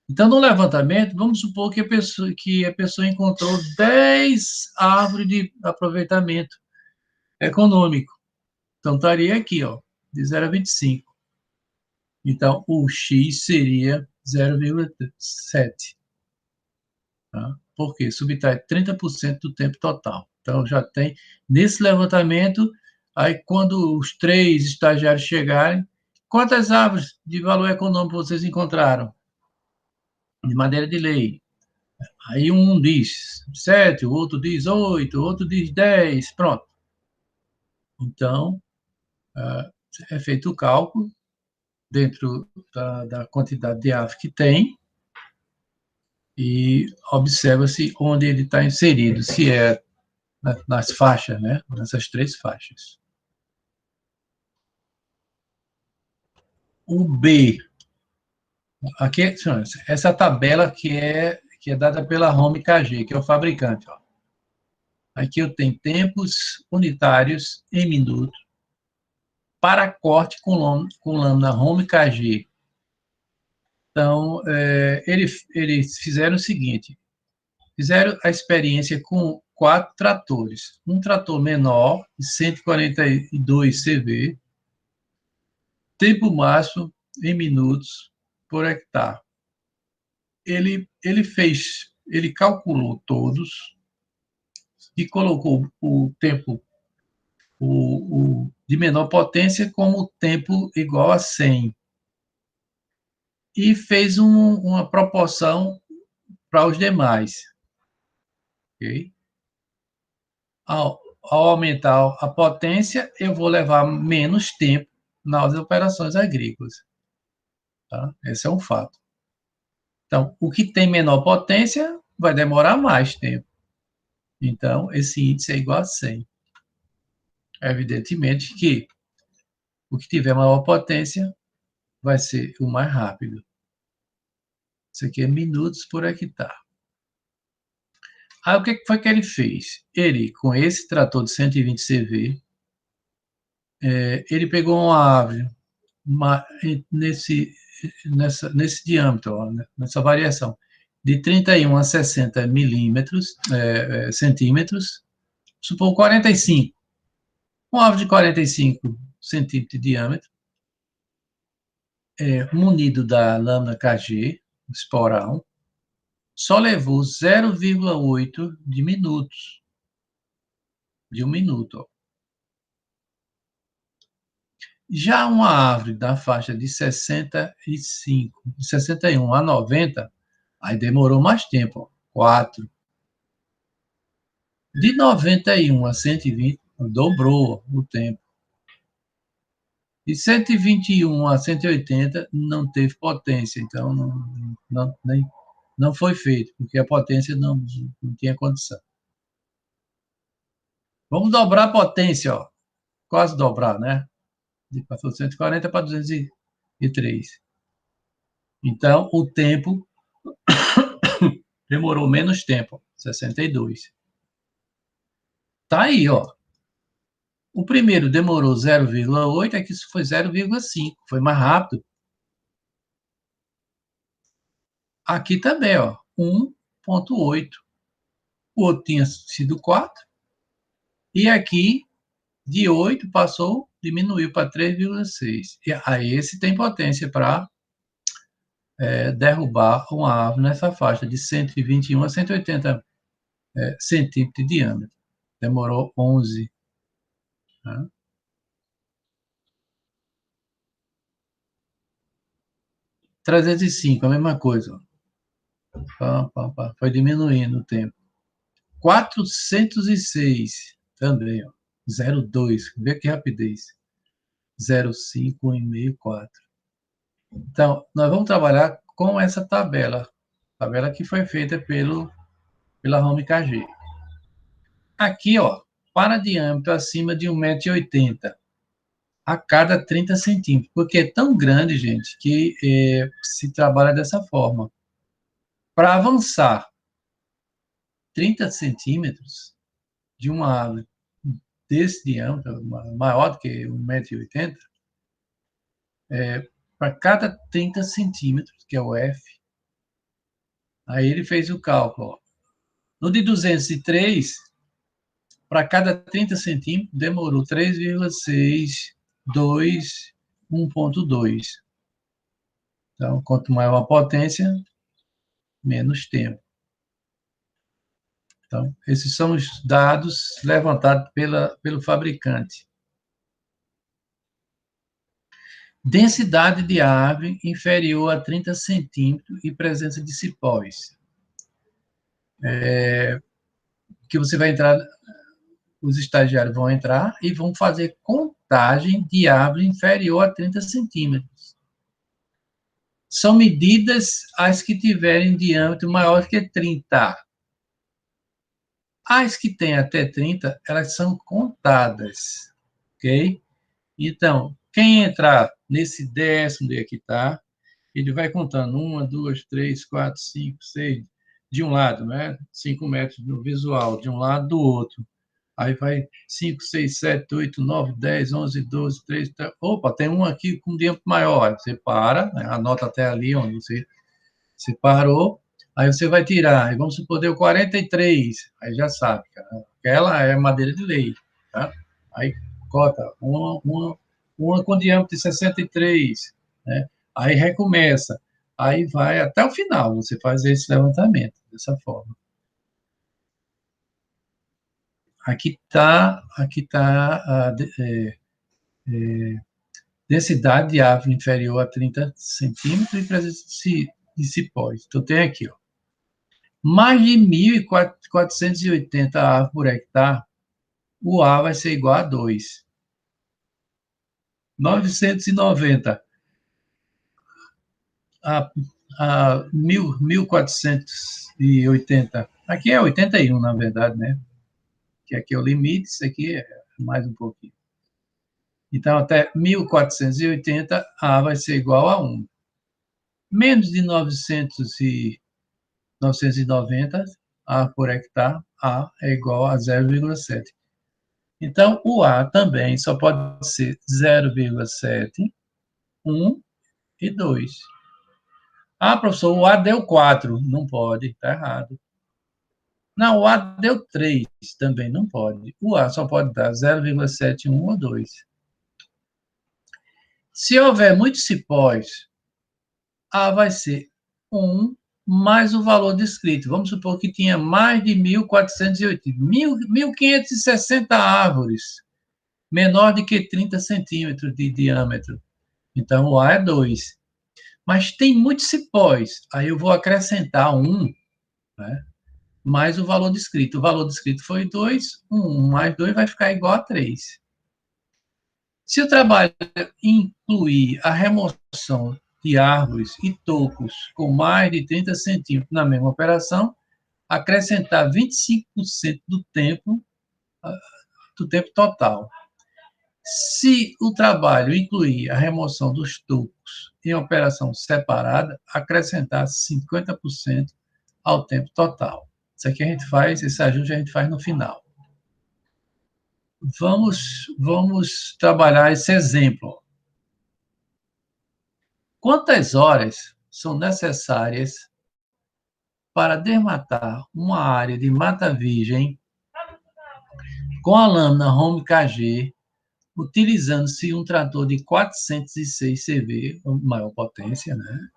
Então, no levantamento, vamos supor que a pessoa encontrou 10 árvores de aproveitamento econômico. Então, estaria aqui, ó, de 0 a 25. Então, o X seria 0,7. Tá? Por quê? Subtrai 30% do tempo total. Então, já tem, nesse levantamento, aí quando os 3 estagiários chegarem, quantas árvores de valor econômico vocês encontraram? De madeira de lei. Aí um diz 7, o outro diz 8, o outro diz 10, pronto. Então, é feito o cálculo dentro da quantidade de árvore que tem, e observa-se onde ele está inserido, se é nas faixas, né? Nessas 3 faixas. O B, aqui, essa tabela que é dada pela Home KG, que é o fabricante. Ó. Aqui eu tenho tempos unitários em minuto para corte com lâmina Home KG. Então, eles fizeram o seguinte, fizeram a experiência com 4 tratores. Um trator menor, de 142 CV, tempo máximo em minutos por hectare. Ele calculou todos e colocou o tempo de menor potência como tempo igual a 100. E fez uma proporção para os demais. Okay? Ao aumentar a potência, eu vou levar menos tempo nas operações agrícolas. Tá? Esse é um fato. Então, o que tem menor potência vai demorar mais tempo. Então, esse índice é igual a 100. Evidentemente que o que tiver maior potência vai ser o mais rápido. Isso aqui é minutos por hectare. Aí, o que foi que ele fez? Ele, com esse trator de 120 CV, ele pegou uma árvore nesse diâmetro, ó, nessa variação, de 31 a 60 centímetros, supor 45. Uma árvore de 45 centímetros de diâmetro, munido da lâmina KG, esporão, só levou 0,8 de minutos. De 1 minuto. Ó. Já uma árvore da faixa de 65, de 61 a 90, aí demorou mais tempo, ó, 4. De 91 a 120, dobrou o tempo. De 121 a 180, não teve potência, então não foi feito, porque a potência não tinha condição. Vamos dobrar a potência, ó. Quase dobrar, né? Passou de 140 para 203. Então, o tempo demorou menos tempo, 62. Tá aí, ó. O primeiro demorou 0,8, aqui isso foi 0,5, foi mais rápido. Aqui também, ó, 1,8. O outro tinha sido 4. E aqui, de 8, diminuiu para 3,6. E aí esse tem potência para derrubar uma árvore nessa faixa de 121 a 180 centímetros de diâmetro. Demorou 11. Tá? 305, a mesma coisa. Foi diminuindo o tempo. 406 também, ó. 0,2. Vê que rapidez. 0,5, 1,5, 4. Então, nós vamos trabalhar com essa tabela. Tabela que foi feita pela Home KG. Aqui, ó, para diâmetro acima de 1,80 m a cada 30 centímetros. Porque é tão grande, gente, que se trabalha dessa forma. Para avançar 30 centímetros de uma árvore desse diâmetro, maior do que 1,80 m, para cada 30 centímetros, que é o F, aí ele fez o cálculo. Ó. No de 203, para cada 30 centímetros, demorou 3,6, 2, 1,2. Então, quanto maior a potência, menos tempo. Então, esses são os dados levantados pelo fabricante. Densidade de árvore inferior a 30 centímetros e presença de cipós. Que você vai entrar, os estagiários vão entrar e vão fazer contagem de árvore inferior a 30 centímetros. São medidas as que tiverem diâmetro maior que 30. As que têm até 30, elas são contadas, ok? Então, quem entrar nesse 10º de aqui, tá? Ele vai contando 1, 2, 3, 4, 5, 6, de um lado, né? 5 metros no visual, de um lado do outro. Aí vai 5, 6, 7, 8, 9, 10, 11, 12, 13... Opa, tem um aqui com diâmetro maior. Aí você para, né? Anota até ali onde você parou. Aí você vai tirar. Aí vamos supor, deu 43. Aí já sabe, cara. Aquela é madeira de lei, tá? Aí corta uma com diâmetro de 63, né? Aí recomeça. Aí vai até o final. Você faz esse levantamento dessa forma. Aqui está a densidade de árvore inferior a 30 centímetros e presença de cipós. Então, tem aqui, ó, mais de 1.480 árvores por hectare, o A vai ser igual a 2. 990 a 1.480. Aqui é 81, na verdade, né? Que aqui é o limite, isso aqui é mais um pouquinho. Então, até 1.480, A vai ser igual a 1. Menos de 990 A por hectare, A é igual a 0,7. Então, o A também só pode ser 0,7, 1 e 2. Ah, professor, o A deu 4. Não pode, está errado. Não, o A deu 3, também não pode. O A só pode dar 0,7, 1 ou 2. Se houver muitos cipós, A vai ser 1 mais o valor descrito. Vamos supor que tinha mais de 1.560 árvores, menor de que 30 centímetros de diâmetro. Então, o A é 2. Mas tem muitos cipós, aí eu vou acrescentar 1, né, mais o valor descrito. O valor descrito foi 2, 1 mais 2 vai ficar igual a 3. Se o trabalho incluir a remoção de árvores e tocos com mais de 30 centímetros na mesma operação, acrescentar 25% do tempo total. Se o trabalho incluir a remoção dos tocos em operação separada, acrescentar 50% ao tempo total. Isso aqui a gente faz, esse ajuste a gente faz no final. Vamos trabalhar esse exemplo. Quantas horas são necessárias para desmatar uma área de mata virgem com a lâmina Home KG, utilizando-se um trator de 406 CV, maior potência, né?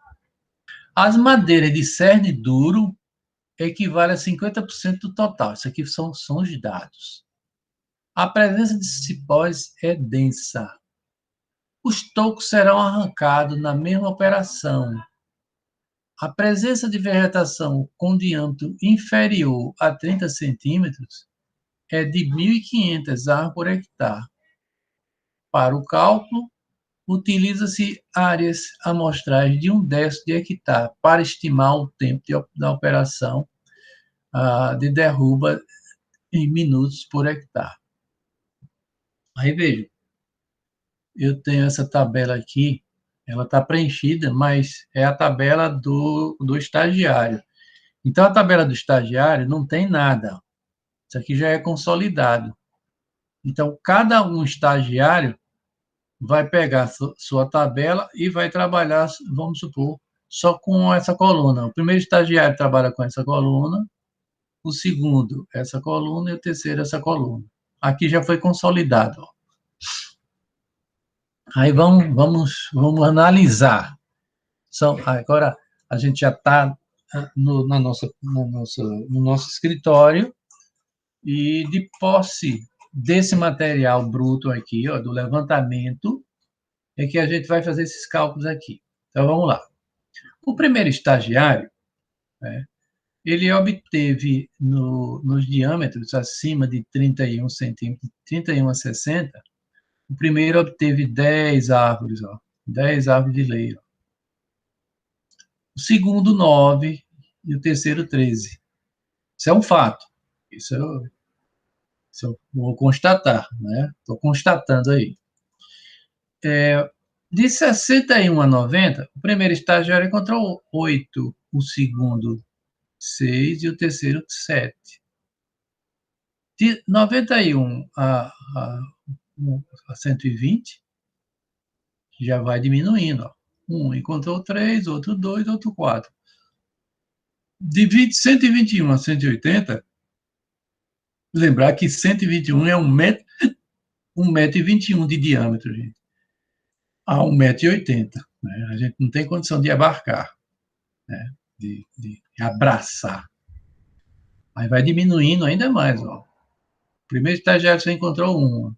As madeiras de cerne duro equivale a 50% do total. Isso aqui são os dados. A presença de cipós é densa. Os tocos serão arrancados na mesma operação. A presença de vegetação com diâmetro inferior a 30 centímetros é de 1.500 árvores por hectare. Para o cálculo, utiliza-se áreas amostrais de 1/10 de hectare para estimar o tempo da operação de derruba em minutos por hectare. Aí veja, eu tenho essa tabela aqui, ela está preenchida, mas é a tabela do estagiário. Então, a tabela do estagiário não tem nada. Isso aqui já é consolidado. Então, cada um estagiário vai pegar sua tabela e vai trabalhar, vamos supor, só com essa coluna. O primeiro estagiário trabalha com essa coluna, o segundo essa coluna e o terceiro essa coluna. Aqui já foi consolidado. Ó. Aí vamos analisar. Agora a gente já está no nosso escritório e de posse desse material bruto aqui, ó, do levantamento, é que a gente vai fazer esses cálculos aqui. Então, vamos lá. O primeiro estagiário, né, ele obteve nos diâmetros acima de 31 centímetros, 31 a 60, o primeiro obteve 10 árvores, ó, 10 árvores de lei. Ó. O segundo, 9, e o terceiro, 13. Isso é um fato. Isso eu vou constatar, né? Estou constatando aí. De 61 a 90, o primeiro estagiário encontrou 8, o segundo 6 e o terceiro 7. De 91 a 120, já vai diminuindo. Ó. Um encontrou 3, outro 2, outro 4. De 121 a 180, lembrar que 121 é 1,21 m de diâmetro, gente. A 1,80 m. Né? A gente não tem condição de abarcar, né? de abraçar. Aí vai diminuindo ainda mais. Ó. O primeiro estagiário só encontrou 1. O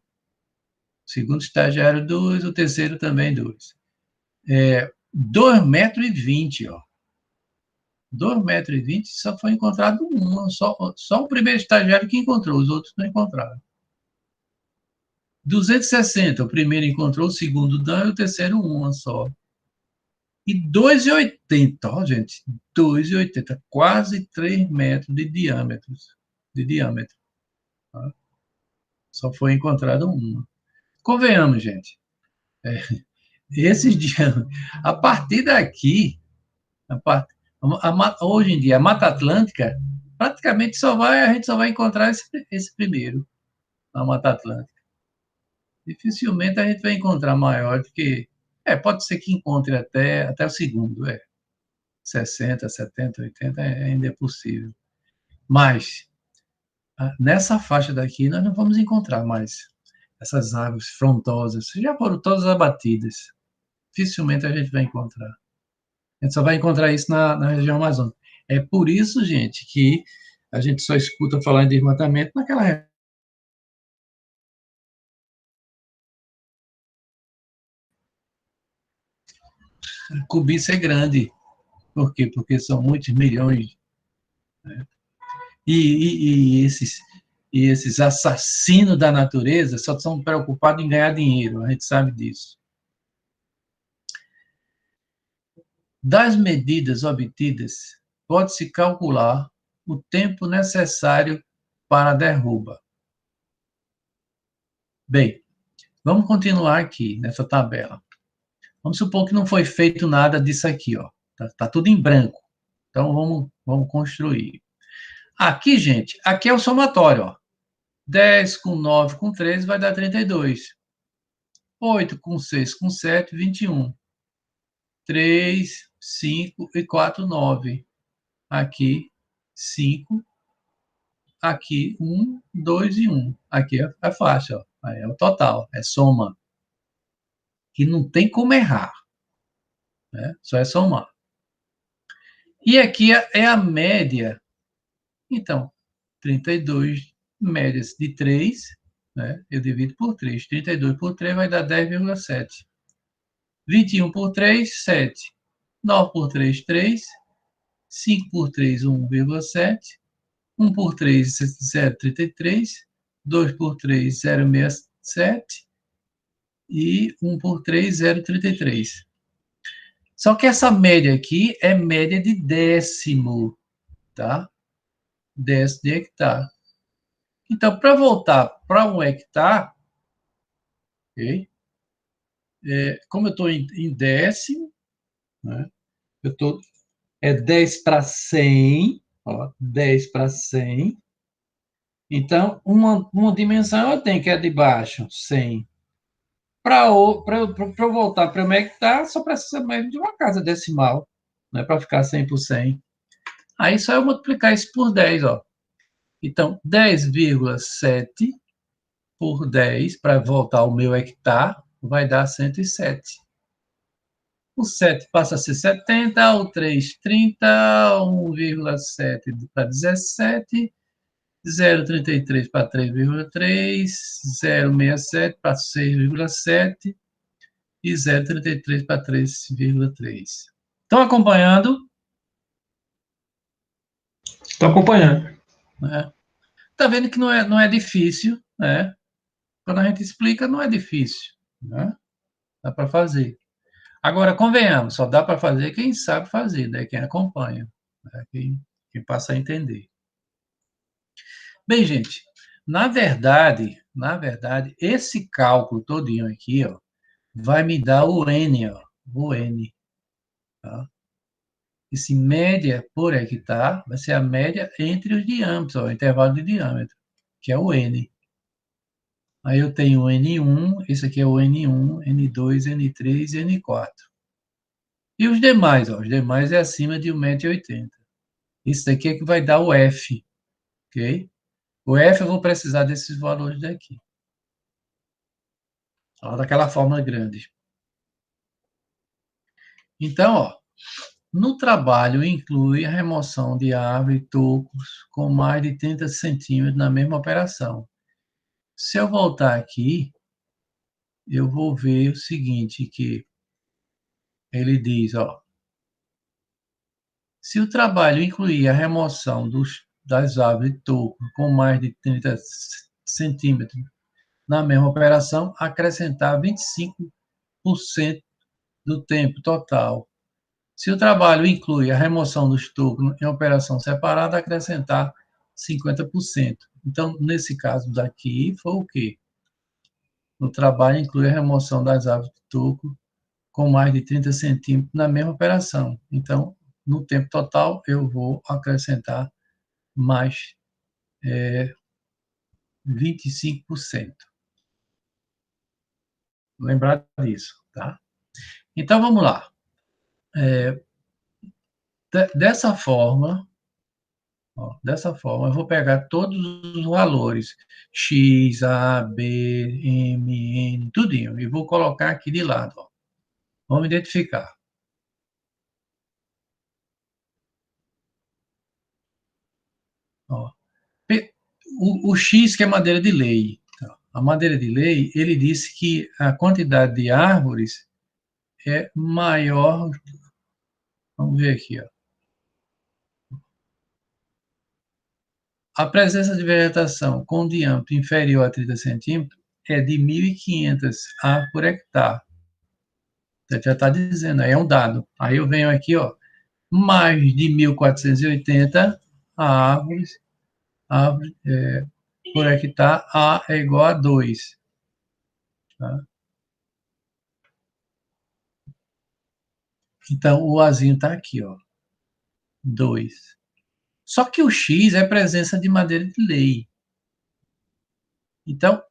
segundo estagiário, 2. O terceiro também 2. 2,20 m. 2,20 m só foi encontrado 1. Só o primeiro estagiário que encontrou, os outros não encontraram. 260, o primeiro encontrou, o segundo não, e o terceiro 1 só. E 2,80, ó, gente, 2,80, quase 3 metros de diâmetro. Tá? Só foi encontrado 1. Convenhamos, gente. Esses dias, a partir daqui, hoje em dia, a Mata Atlântica, praticamente a gente só vai encontrar esse primeiro, na Mata Atlântica. Dificilmente a gente vai encontrar maior do que... pode ser que encontre até o segundo, 60, 70, 80 ainda é possível. Mas, nessa faixa daqui, nós não vamos encontrar mais essas árvores frondosas. Já foram todas abatidas. Dificilmente a gente vai encontrar. A gente só vai encontrar isso na região amazônica. É por isso, gente, que a gente só escuta falar em desmatamento naquela região. A cobiça é grande. Por quê? Porque são muitos milhões. Né? E esses assassinos da natureza só estão preocupados em ganhar dinheiro. A gente sabe disso. Das medidas obtidas, pode-se calcular o tempo necessário para a derruba. Bem, Vamos continuar aqui, nessa tabela. Vamos supor que não foi feito nada disso aqui, ó. Tá tudo em branco. Então, vamos construir. Aqui, gente, aqui é o somatório, ó. 10 com 9 com 13 vai dar 32. 8 com 6 com 7, 21. 3, 5 e 4, 9. Aqui, 5. Aqui, 1, 2 e 1. Aqui é fácil, ó. Aí é o total, é soma. Que não tem como errar. Né? Só é somar. E aqui é a média. Então, 32 médias de 3, né? Eu divido por 3. 32 por 3 vai dar 10,7. 21 por 3, 7. 9 por 3, 3. 5 por 3, 1,7. 1 por 3, 0,33. 2 por 3, 0,67. E 1 por 3, 0,33. Só que essa média aqui é média de décimo, tá? Décimo de hectare. Então, para voltar para um hectare, okay? Como eu estou em décimo, né? É 10 para 100, ó, 10 para 100. Então, uma dimensão eu tenho, que é de baixo, 100. Para eu voltar para o hectare, só precisa mesmo de uma casa decimal, né, para ficar 100 por 100. Aí só eu multiplicar isso por 10, ó. Então, 10,7 por 10, para voltar ao meu hectare, vai dar 107. O 7 passa a ser 70, o 3, 30, 1,7 para 17, 0,33 para 3,3, 0,67 para 6,7 e 0,33 para 3,3. Estão acompanhando?
Estou acompanhando.
Né? Tá vendo que não é difícil, né? Quando a gente explica, não é difícil, né? Dá para fazer. Agora, convenhamos, só dá para fazer quem sabe fazer, né? Quem acompanha, né? Quem passa a entender. Bem, gente, na verdade, esse cálculo todinho aqui, ó, vai me dar o N, ó, o N, tá? Esse média por hectare vai ser a média entre os diâmetros, ó, o intervalo de diâmetro, que é o N. Aí eu tenho o N1, esse aqui é o N1, N2, N3 e N4. E os demais, ó, os demais é acima de 1,80 m. Isso daqui é que vai dar o F, ok? O F eu vou precisar desses valores daqui. Ó, daquela fórmula grande. Então, ó, no trabalho inclui a remoção de árvore e tocos com mais de 30 centímetros na mesma operação. Se eu voltar aqui, eu vou ver o seguinte, que ele diz, ó, se o trabalho incluir a remoção das árvores de toco com mais de 30 centímetros na mesma operação, acrescentar 25% do tempo total. Se o trabalho inclui a remoção dos tocos em operação separada, acrescentar 50%. Então, nesse caso daqui, foi o quê? O trabalho inclui a remoção das árvores de toco com mais de 30 centímetros na mesma operação. Então, no tempo total, eu vou acrescentar mais 25%. Lembrar disso, tá? Então, vamos lá. Dessa forma, eu vou pegar todos os valores, X, A, B, M, N, tudinho, e vou colocar aqui de lado. Ó. Vamos identificar. Ó. O X, que é madeira de lei. A madeira de lei, ele disse que a quantidade de árvores é maior. Vamos ver aqui, ó. A presença de vegetação com diâmetro inferior a 30 centímetros é de 1.500 árvores por hectare. Já está dizendo, aí é um dado. Aí eu venho aqui, ó, mais de 1.480 árvores por hectare, A é igual a 2. Tá? Então, o Azinho está aqui, ó, 2. Só que o X é presença de madeira de lei. Então,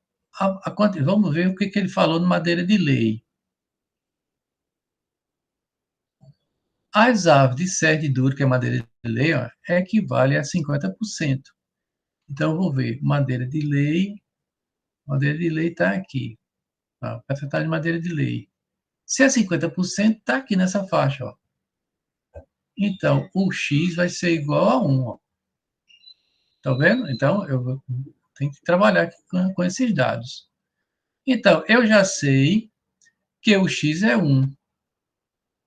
vamos ver o que ele falou de madeira de lei. As árvores de cedro duro, que é madeira de lei, ó, equivale a 50%. Então, eu vou ver madeira de lei está aqui. Tá? Percentagem de madeira de lei. Se é 50%, está aqui nessa faixa. Ó. Então, o X vai ser igual a 1. Ó. Tá vendo? Então, eu tenho que trabalhar aqui com esses dados. Então, eu já sei que o X é 1.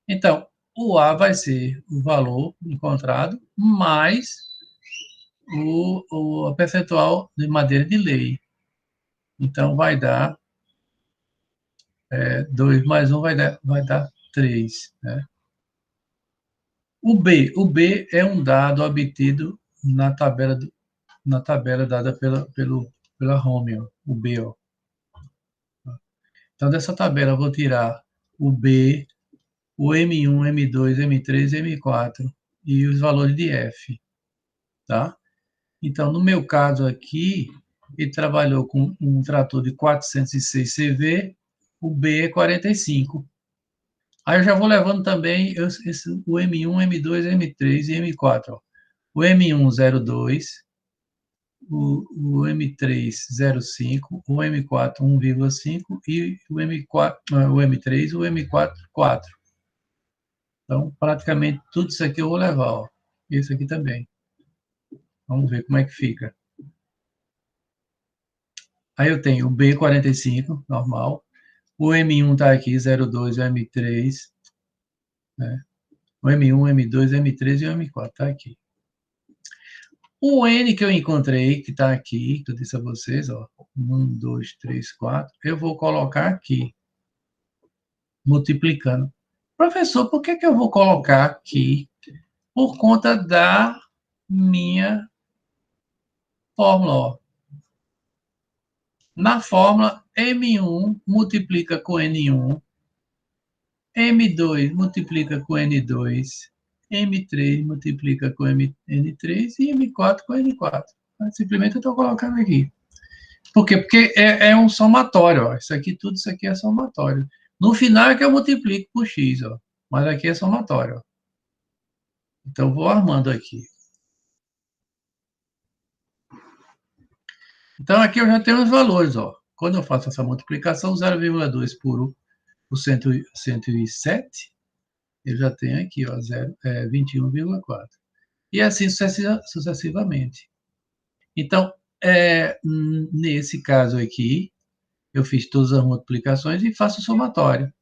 Então, o A vai ser o valor encontrado mais o percentual de madeira de lei. Então, vai dar 2 mais 1 vai dar 3. Né? O B é um dado obtido na tabela dada pela Romeo, o B. Ó. Então, dessa tabela, eu vou tirar o B, o M1, M2, M3, M4 e os valores de F. Tá? Então, no meu caso aqui, ele trabalhou com um trator de 406 CV, o B é 45. Aí eu já vou levando também o M1, M2, M3 e M4. Ó. O M1, 0,2, o M3, 0,5, o M4, 1,5 e o M3, o M4, 4. Então, praticamente tudo isso aqui eu vou levar. Ó. Esse aqui também. Vamos ver como é que fica. Aí eu tenho o B45, normal. O M1 está aqui, 0,2, o M3. Né? O M1, M2, M3 e o M4 está aqui. O N que eu encontrei, que está aqui, que eu disse a vocês, ó, 1, 2, 3, 4, eu vou colocar aqui, multiplicando. Professor, por que eu vou colocar aqui? Por conta da minha fórmula. Ó. Na fórmula, M1 multiplica com N1, M2 multiplica com N2, M3 multiplica com N3 e M4 com N4. Simplesmente eu estou colocando aqui. Por quê? Porque é um somatório. Ó. Isso aqui é somatório. No final é que eu multiplico por X, ó. Mas aqui é somatório. Ó. Então, vou armando aqui. Então, aqui eu já tenho os valores. Ó. Quando eu faço essa multiplicação, 0,2 por 107, eu já tenho aqui, ó, 21,4. E assim sucessivamente. Então, nesse caso aqui, eu fiz todas as multiplicações e faço o somatório.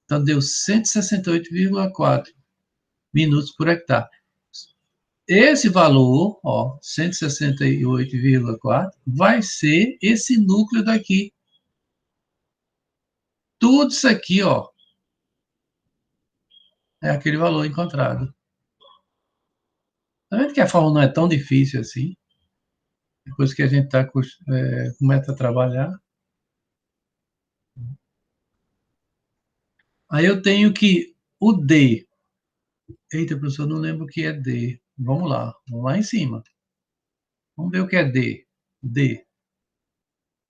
Então, deu 168,4 minutos por hectare. Esse valor, ó, 168,4, vai ser esse núcleo daqui. Tudo isso aqui, ó, é aquele valor encontrado. Tá vendo que a fórmula não é tão difícil assim? Depois que a gente começa a trabalhar. Aí eu tenho que o D. Eita, professor, não lembro o que é D. Vamos lá em cima. Vamos ver o que é D. D.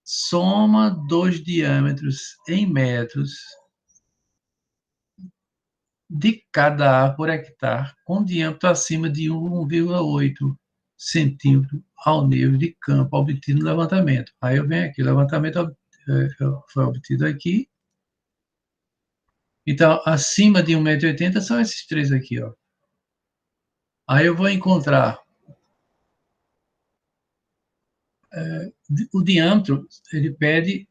Soma dos diâmetros em metros de cada árvore por hectare, com diâmetro acima de 1,8 centímetro ao nível de campo obtido no levantamento. Aí eu venho aqui, o levantamento foi obtido aqui. Então, acima de 1,80 m são esses três aqui, ó. Aí eu vou encontrar o diâmetro, ele pede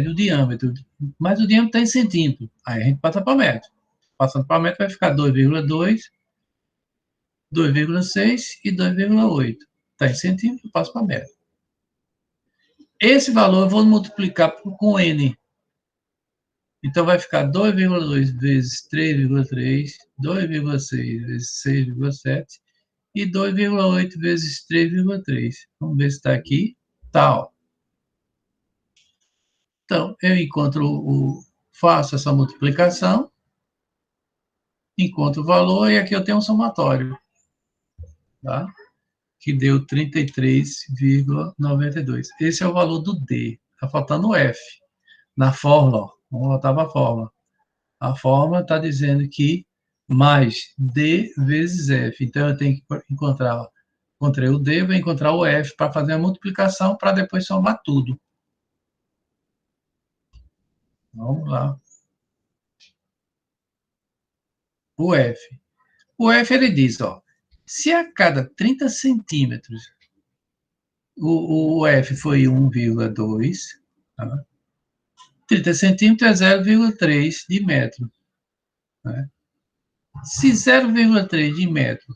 o diâmetro, mas o diâmetro está em centímetro. Aí a gente passa para metro. Passando para metro vai ficar 2,2, 2,6 e 2,8. Está em centímetro, passo para metro. Esse valor eu vou multiplicar com N. Então vai ficar 2,2 vezes 3,3, 2,6 vezes 6,7 e 2,8 vezes 3,3. Vamos ver se está aqui. Tá, ó. Então, eu faço essa multiplicação, encontro o valor, e aqui eu tenho um somatório, tá? Que deu 33,92. Esse é o valor do D. Está faltando o F. Na fórmula, ó, vamos voltar para a fórmula. A fórmula está dizendo que mais D vezes F. Então, eu tenho que encontrar, ó, encontrei o D, vou encontrar o F para fazer a multiplicação, para depois somar tudo. Vamos lá. O F. O F, ele diz, ó, se a cada 30 centímetros o F foi 1,2, tá? 30 centímetros é 0,3 de metro. Né? Se 0,3 de metro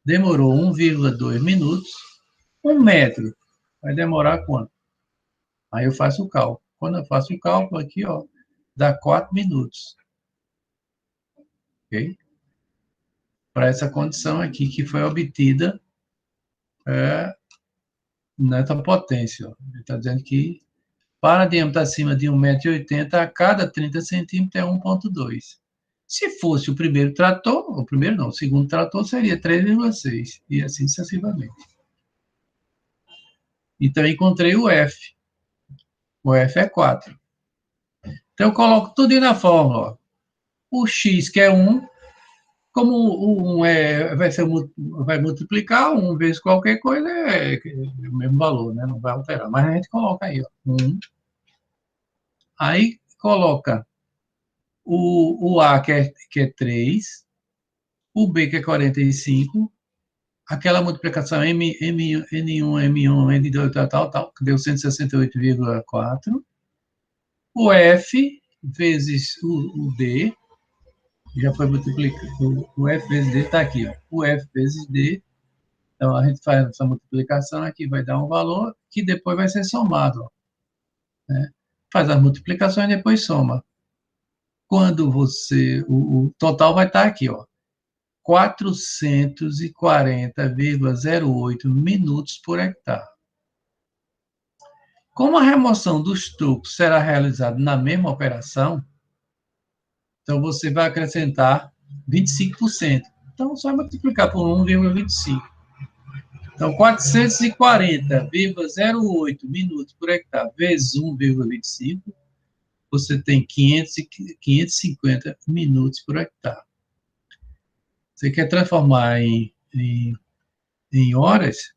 demorou 1,2 minutos, 1 metro vai demorar quanto? Aí eu faço o cálculo. Quando eu faço o cálculo aqui, ó, dá 4 minutos. Ok? Para essa condição aqui que foi obtida nessa potência. Ó. Ele está dizendo que para diâmetro acima de 1,80 m, a cada 30 centímetros é 1,2. Se fosse o primeiro trator, o primeiro não, o segundo trator seria 3,6, e assim sucessivamente. Então, encontrei o F. O F é 4. Então, eu coloco tudo na fórmula. Ó. O X, que é 1, como o 1 vai multiplicar, 1 vezes qualquer coisa é o mesmo valor, né? Não vai alterar. Mas a gente coloca aí, ó, 1. Aí, coloca o A, que é 3, o B, que é 45, aquela multiplicação N1, M1, N2, tal, que deu 168,4, o F vezes o D, já foi multiplicado, o F vezes D está aqui, ó, o F vezes D, então a gente faz essa multiplicação aqui, vai dar um valor que depois vai ser somado, ó, né? Faz as multiplicações e depois soma. Quando o total vai estar aqui, ó, 440,08 minutos por hectare. Como a remoção dos trucos será realizada na mesma operação, então você vai acrescentar 25%. Então, você vai multiplicar por 1,25. Então, 440,08 minutos por hectare vezes 1,25, você tem 550 minutos por hectare. Você quer transformar em horas?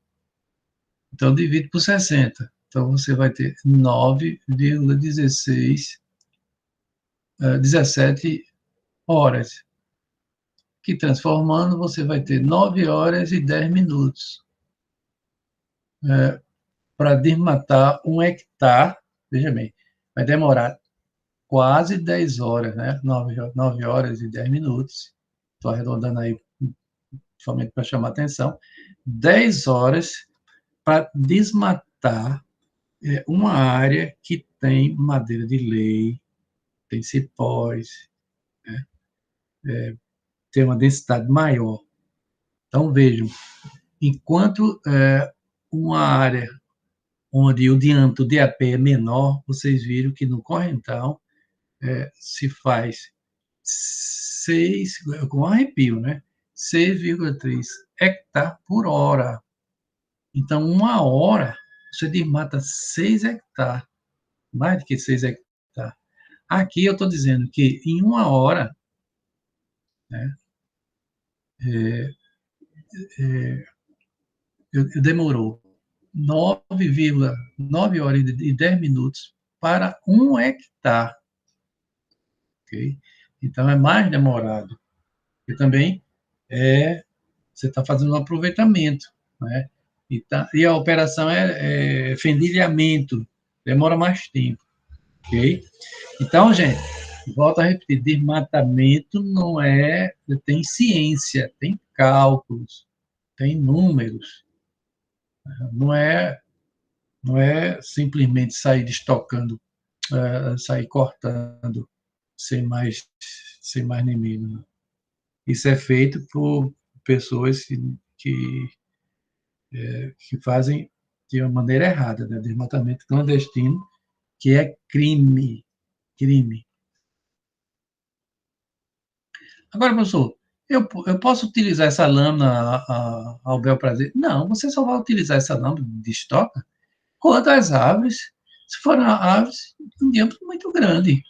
Então, divide por 60. Então, você vai ter 9,17 horas. Que transformando, você vai ter 9 horas e 10 minutos para desmatar 1 hectare. Veja bem, vai demorar quase 10 horas, né? 9 horas e 10 minutos. Estou arredondando aí, somente para chamar a atenção. 10 horas para desmatar uma área que tem madeira de lei, tem cipós, né? Tem uma densidade maior. Então, vejam, enquanto uma área onde o diâmetro de AP é menor, vocês viram que no correntão se faz 6, com arrepio, né? 6,3 hectares por hora. Então, uma hora, você desmata 6 hectares, mais do que 6 hectares. Aqui eu estou dizendo que em uma hora, né, demorou 9,9 horas e 10 minutos para 1 hectare. Okay? Então, é mais demorado. E também você está fazendo um aproveitamento. Né? E a operação é fendilhamento, demora mais tempo. Okay? Então, gente, volto a repetir, desmatamento não tem ciência, tem cálculos, tem números. Não é simplesmente sair estocando, sair cortando sem mais nem menos. Isso é feito por pessoas que fazem de uma maneira errada, né? Desmatamento clandestino, que é crime. Crime. Agora, professor, eu posso utilizar essa lâmina ao bel prazer? Não, você só vai utilizar essa lâmina de estoca quando as árvores, se forem árvores de um diâmetro muito grande,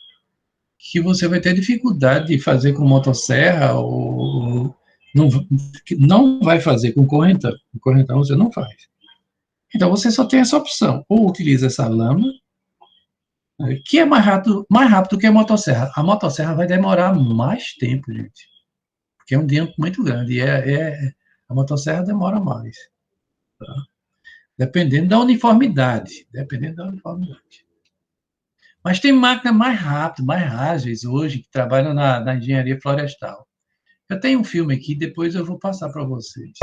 que você vai ter dificuldade de fazer com motosserra ou não, não vai fazer com correntão. Com correntão você não faz. Então você só tem essa opção, ou utiliza essa lâmina, que é mais rápido que a motosserra. A motosserra vai demorar mais tempo, gente, porque é um diâmetro muito grande e a motosserra demora mais, tá? Dependendo da uniformidade. Mas tem máquina mais rápida, mais ágeis hoje, que trabalham na engenharia florestal. Eu tenho um filme aqui, depois eu vou passar para vocês.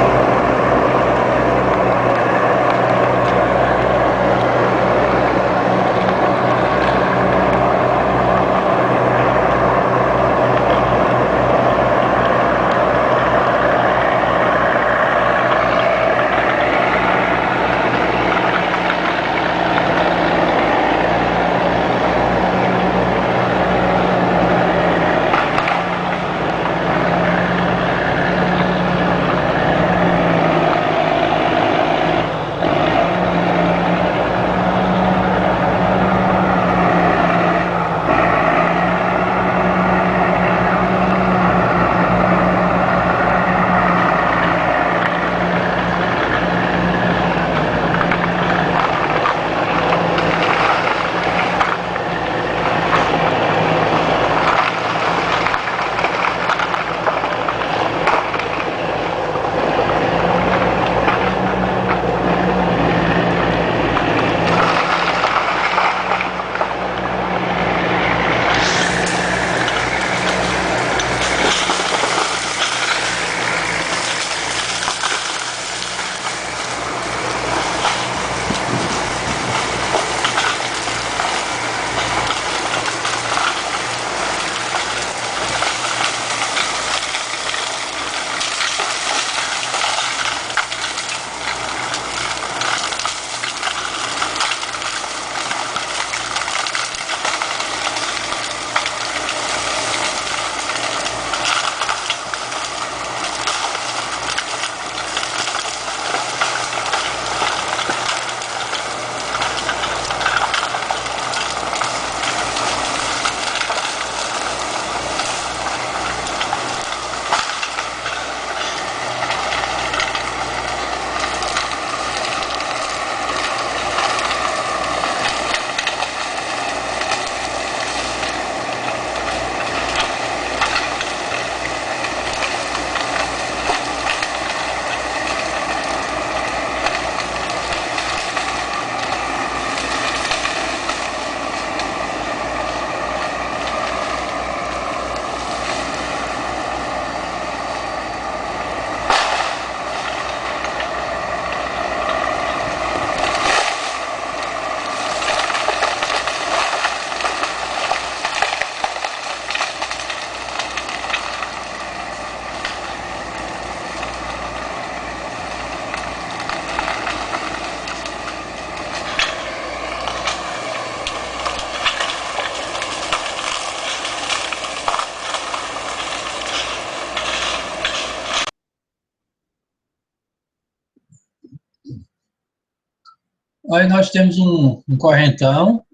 Aí nós temos um correntão.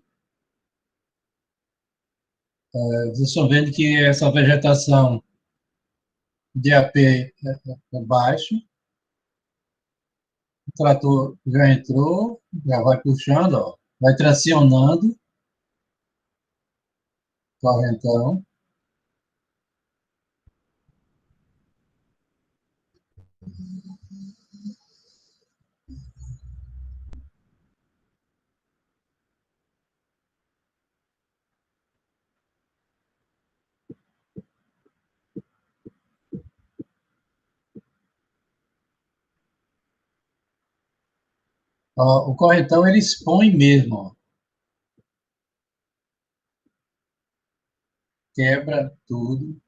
Vocês estão vendo que essa vegetação de AP é baixo. O trator já entrou, já vai puxando, ó, vai tracionando o correntão. Ó, o correntão ele expõe mesmo, ó, quebra tudo.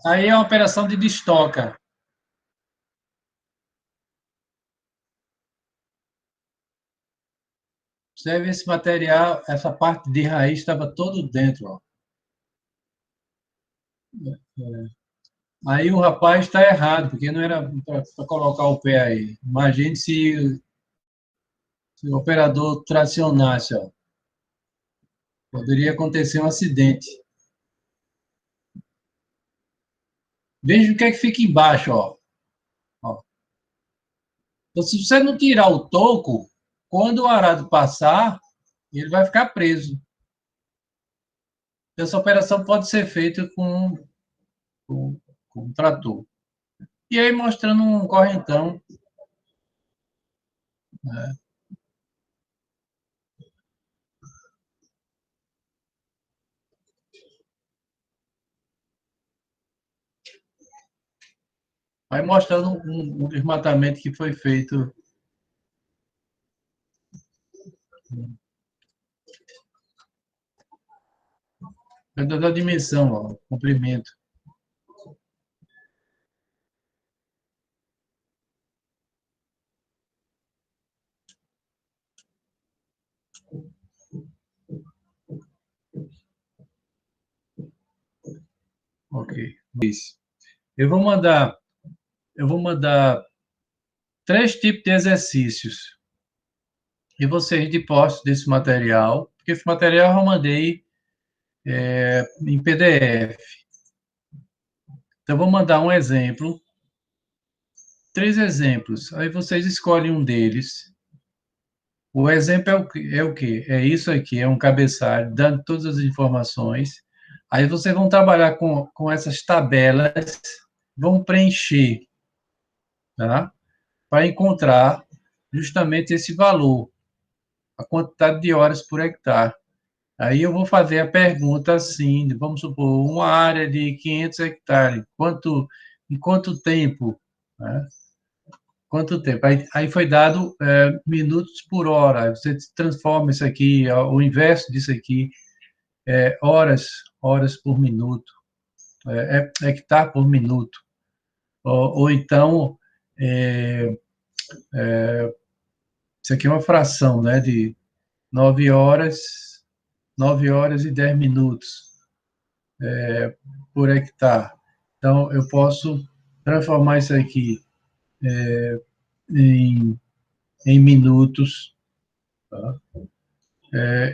Aí é uma operação de destoca. Você vê esse material, essa parte de raiz estava todo dentro, ó. Aí o rapaz está errado, porque não era para colocar o pé aí. Imagine se o operador tracionasse, ó. Poderia acontecer um acidente. Veja o que é que fica embaixo, ó. Ó. Então, se você não tirar o toco, quando o arado passar, ele vai ficar preso. Essa operação pode ser feita com, com um trator. E aí mostrando um correntão, né? Vai mostrando um desmatamento que foi feito. É da dimensão, ó, comprimento. Ok. Isso. Eu vou mandar, eu vou mandar 3 tipos de exercícios. E vocês depositam desse material, porque esse material eu mandei em PDF. Então, eu vou mandar um exemplo, 3 exemplos. Aí vocês escolhem um deles. O exemplo é o quê? É isso aqui, é um cabeçalho, dando todas as informações. Aí vocês vão trabalhar com essas tabelas, vão preencher, tá? Para encontrar justamente esse valor, a quantidade de horas por hectare. Aí eu vou fazer a pergunta assim, vamos supor, uma área de 500 hectares, em quanto tempo? Né? Quanto tempo? Aí foi dado minutos por hora. Você transforma isso aqui, o inverso disso aqui, horas por minuto, hectare por minuto. Ou então, é, isso aqui é uma fração, né, de 9 horas, 9 horas e 10 minutos por hectare. Então, eu posso transformar isso aqui em, em minutos, tá?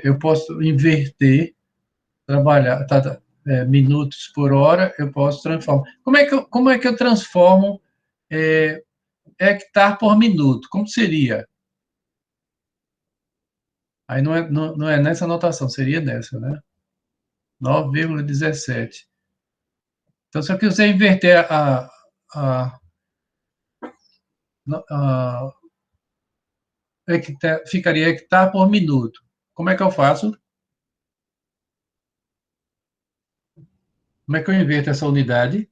Eu posso inverter, trabalhar, minutos por hora, eu posso transformar. Como é que eu transformo hectare por minuto? Como seria? Aí não é nessa anotação, seria nessa, né? 9,17. Então, se eu quiser inverter a ficaria hectare por minuto. Como é que eu faço? Como é que eu inverto essa unidade?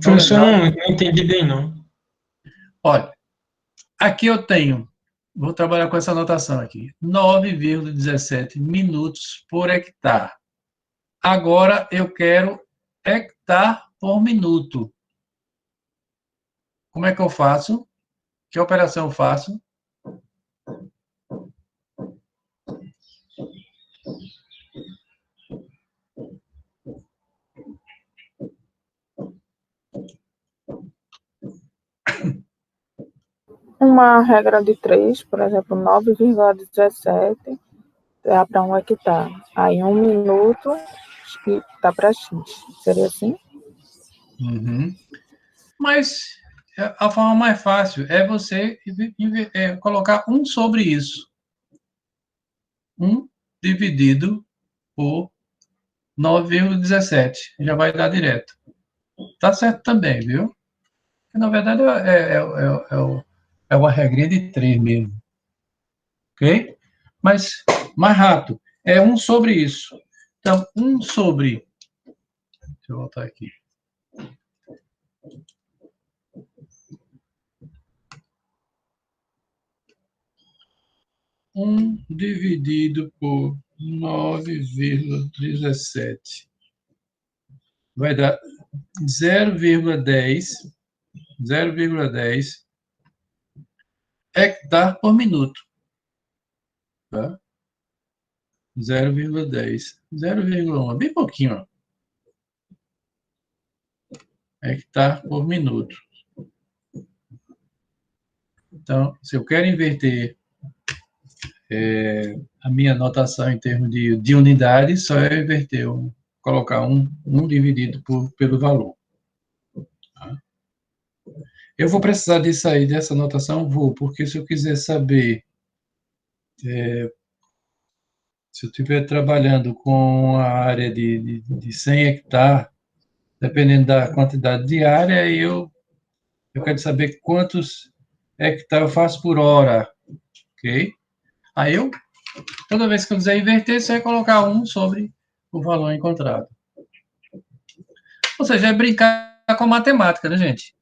Professor, não entendi bem, não.
Olha, aqui eu tenho, vou trabalhar com essa anotação aqui, 9,17 minutos por hectare. Agora eu quero hectare por minuto. Como é que eu faço? Que operação eu faço?
Uma regra de 3, por exemplo, 9,17 dá para 1 hectare. Aí 1 minuto dá para X. Seria assim?
Uhum. Mas a forma mais fácil é você colocar 1 sobre isso. 1 dividido por 9,17. Já vai dar direto. Tá certo também, viu? Na verdade, é uma regrinha de 3 mesmo. Ok? Mas, mais rápido, é 1 sobre isso. Então, 1 sobre... Deixa eu voltar aqui. 1 dividido por 9,17 vai dar 0,10 hectare por minuto. Tá? 0,10. 0,1, bem pouquinho. Ó. Hectare por minuto. Então, se eu quero inverter a minha notação em termos de unidades, só é inverter, colocar 1 dividido pelo valor. Tá? Eu vou precisar disso aí, dessa notação? Vou, porque se eu quiser saber, se eu estiver trabalhando com a área de 100 hectares, dependendo da quantidade de área, eu quero saber quantos hectares eu faço por hora, ok? Aí toda vez que eu quiser inverter, você vai colocar 1 sobre o valor encontrado. Ou seja, é brincar com a matemática, né, gente?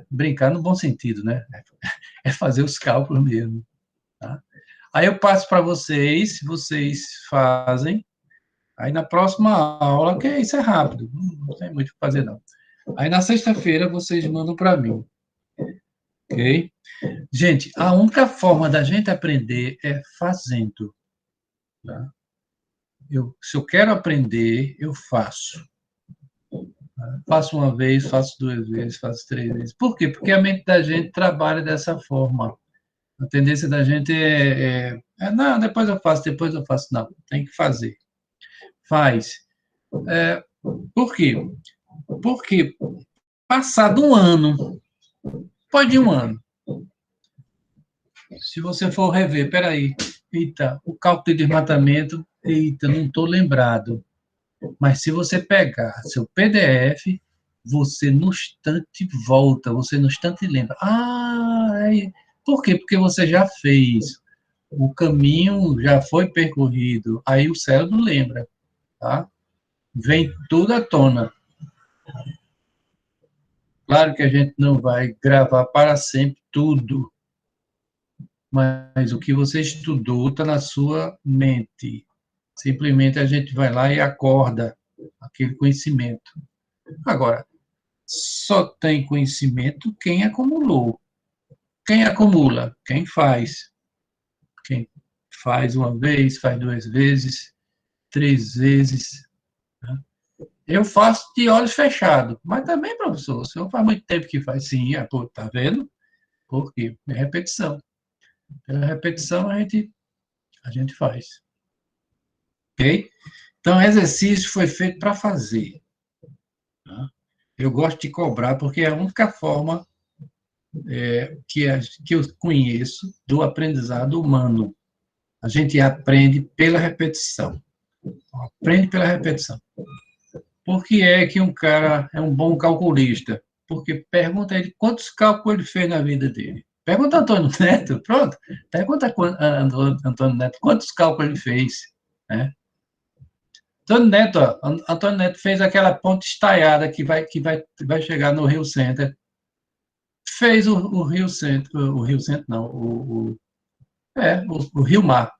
Brincar no bom sentido, né? É fazer os cálculos mesmo. Tá? Aí eu passo para vocês fazem. Aí na próxima aula, que isso é rápido, não tem muito o que fazer, não. Aí na sexta-feira vocês mandam para mim. Ok? Gente, a única forma da gente aprender é fazendo. Tá? Se eu quero aprender, eu faço. Tá? Faço uma vez, faço 2 vezes, faço 3 vezes. Por quê? Porque a mente da gente trabalha dessa forma. A tendência da gente não, depois eu faço. Não, tem que fazer. Faz. Por quê? Porque passado um ano, pode ir um ano, se você for rever, peraí, eita, o cálculo de desmatamento, eita, não estou lembrado. Mas se você pegar seu PDF, você no instante volta, você no instante lembra. Por quê? Porque você já fez, o caminho já foi percorrido, aí o cérebro lembra, tá? Vem tudo à tona. Claro que a gente não vai gravar para sempre tudo, mas o que você estudou está na sua mente. Simplesmente a gente vai lá e acorda aquele conhecimento. Agora, só tem conhecimento quem acumulou. Quem acumula? Quem faz. Quem faz uma vez, faz 2 vezes, 3 vezes. Né? Eu faço de olhos fechados, mas também, professor, o senhor faz muito tempo que faz. Sim, tá vendo? Por quê? É repetição. Pela repetição a gente faz. Ok? Então, exercício foi feito para fazer. Tá? Eu gosto de cobrar porque é a única forma que eu conheço do aprendizado humano. A gente aprende pela repetição. Aprende pela repetição. Por que é que um cara é um bom calculista? Porque pergunta a ele quantos cálculos ele fez na vida dele. Pergunta a Antônio Neto, pronto. Pergunta a Antônio Neto quantos cálculos ele fez. Né? Antônio Neto fez aquela ponte estaiada que vai chegar no Rio Center. Fez o Rio Centro, não, o Rio Mar,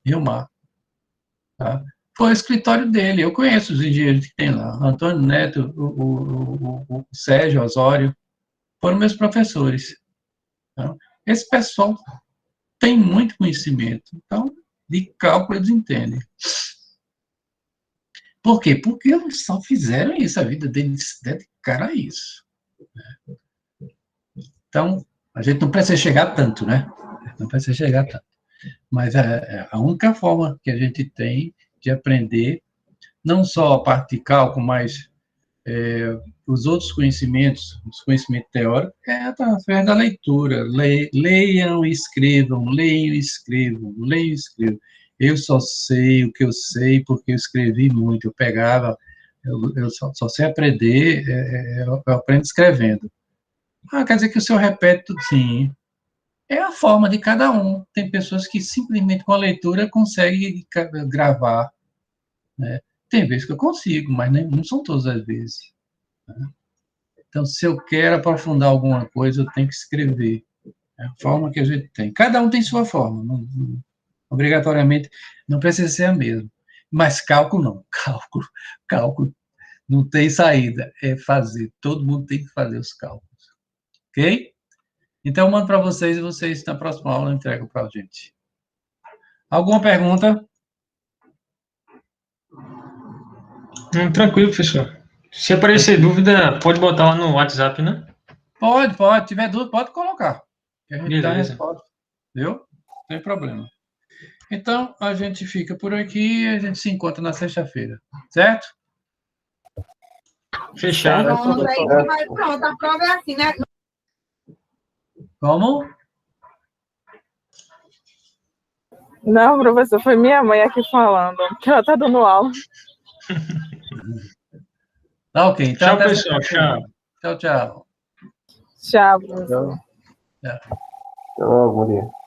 tá? Foi o escritório dele, eu conheço os engenheiros que tem lá, Antônio Neto, o Sérgio Osório, foram meus professores. Tá? Esse pessoal tem muito conhecimento, então, de cálculo eles entendem. Por quê? Porque eles só fizeram isso, a vida deles se dedicaram a isso. Né? Então, a gente não precisa chegar tanto, né? Não precisa chegar tanto. Mas a única forma que a gente tem de aprender, não só a parte de cálculo, mas os outros conhecimentos, os conhecimentos teóricos, é através da leitura. Leiam e escrevam, leiam e escrevam, leiam e escrevam. Eu só sei o que eu sei porque eu escrevi muito. Eu pegava, eu só sei aprender, eu aprendo escrevendo. Quer dizer que o senhor repete tudo, sim. É a forma de cada um. Tem pessoas que simplesmente com a leitura conseguem gravar. Né? Tem vezes que eu consigo, mas não são todas as vezes. Né? Então, se eu quero aprofundar alguma coisa, eu tenho que escrever. É a forma que a gente tem. Cada um tem sua forma. Obrigatoriamente, não precisa ser a mesma. Mas cálculo não. Cálculo não tem saída. É fazer. Todo mundo tem que fazer os cálculos. Ok? Então, eu mando para vocês e vocês, na próxima aula, entregam para a gente. Alguma pergunta?
Tranquilo, professor. Se aparecer dúvida, pode botar lá no WhatsApp, né?
Pode. Se tiver dúvida, pode colocar. Que a gente dá a
Beleza.
resposta. Viu? Não tem problema. Então, a gente fica por aqui e a gente se encontra na sexta-feira. Certo?
Fechado.
Pronto, aí vai, pronto, a prova é assim, né?
Como?
Não, professor, foi minha mãe aqui falando, que ela tá dando aula.
Tá ok. Então,
Tchau,
até
pessoal.
sexta-feira.
Tchau.
Tchau.
Tchau, professor.
Tchau, Maria.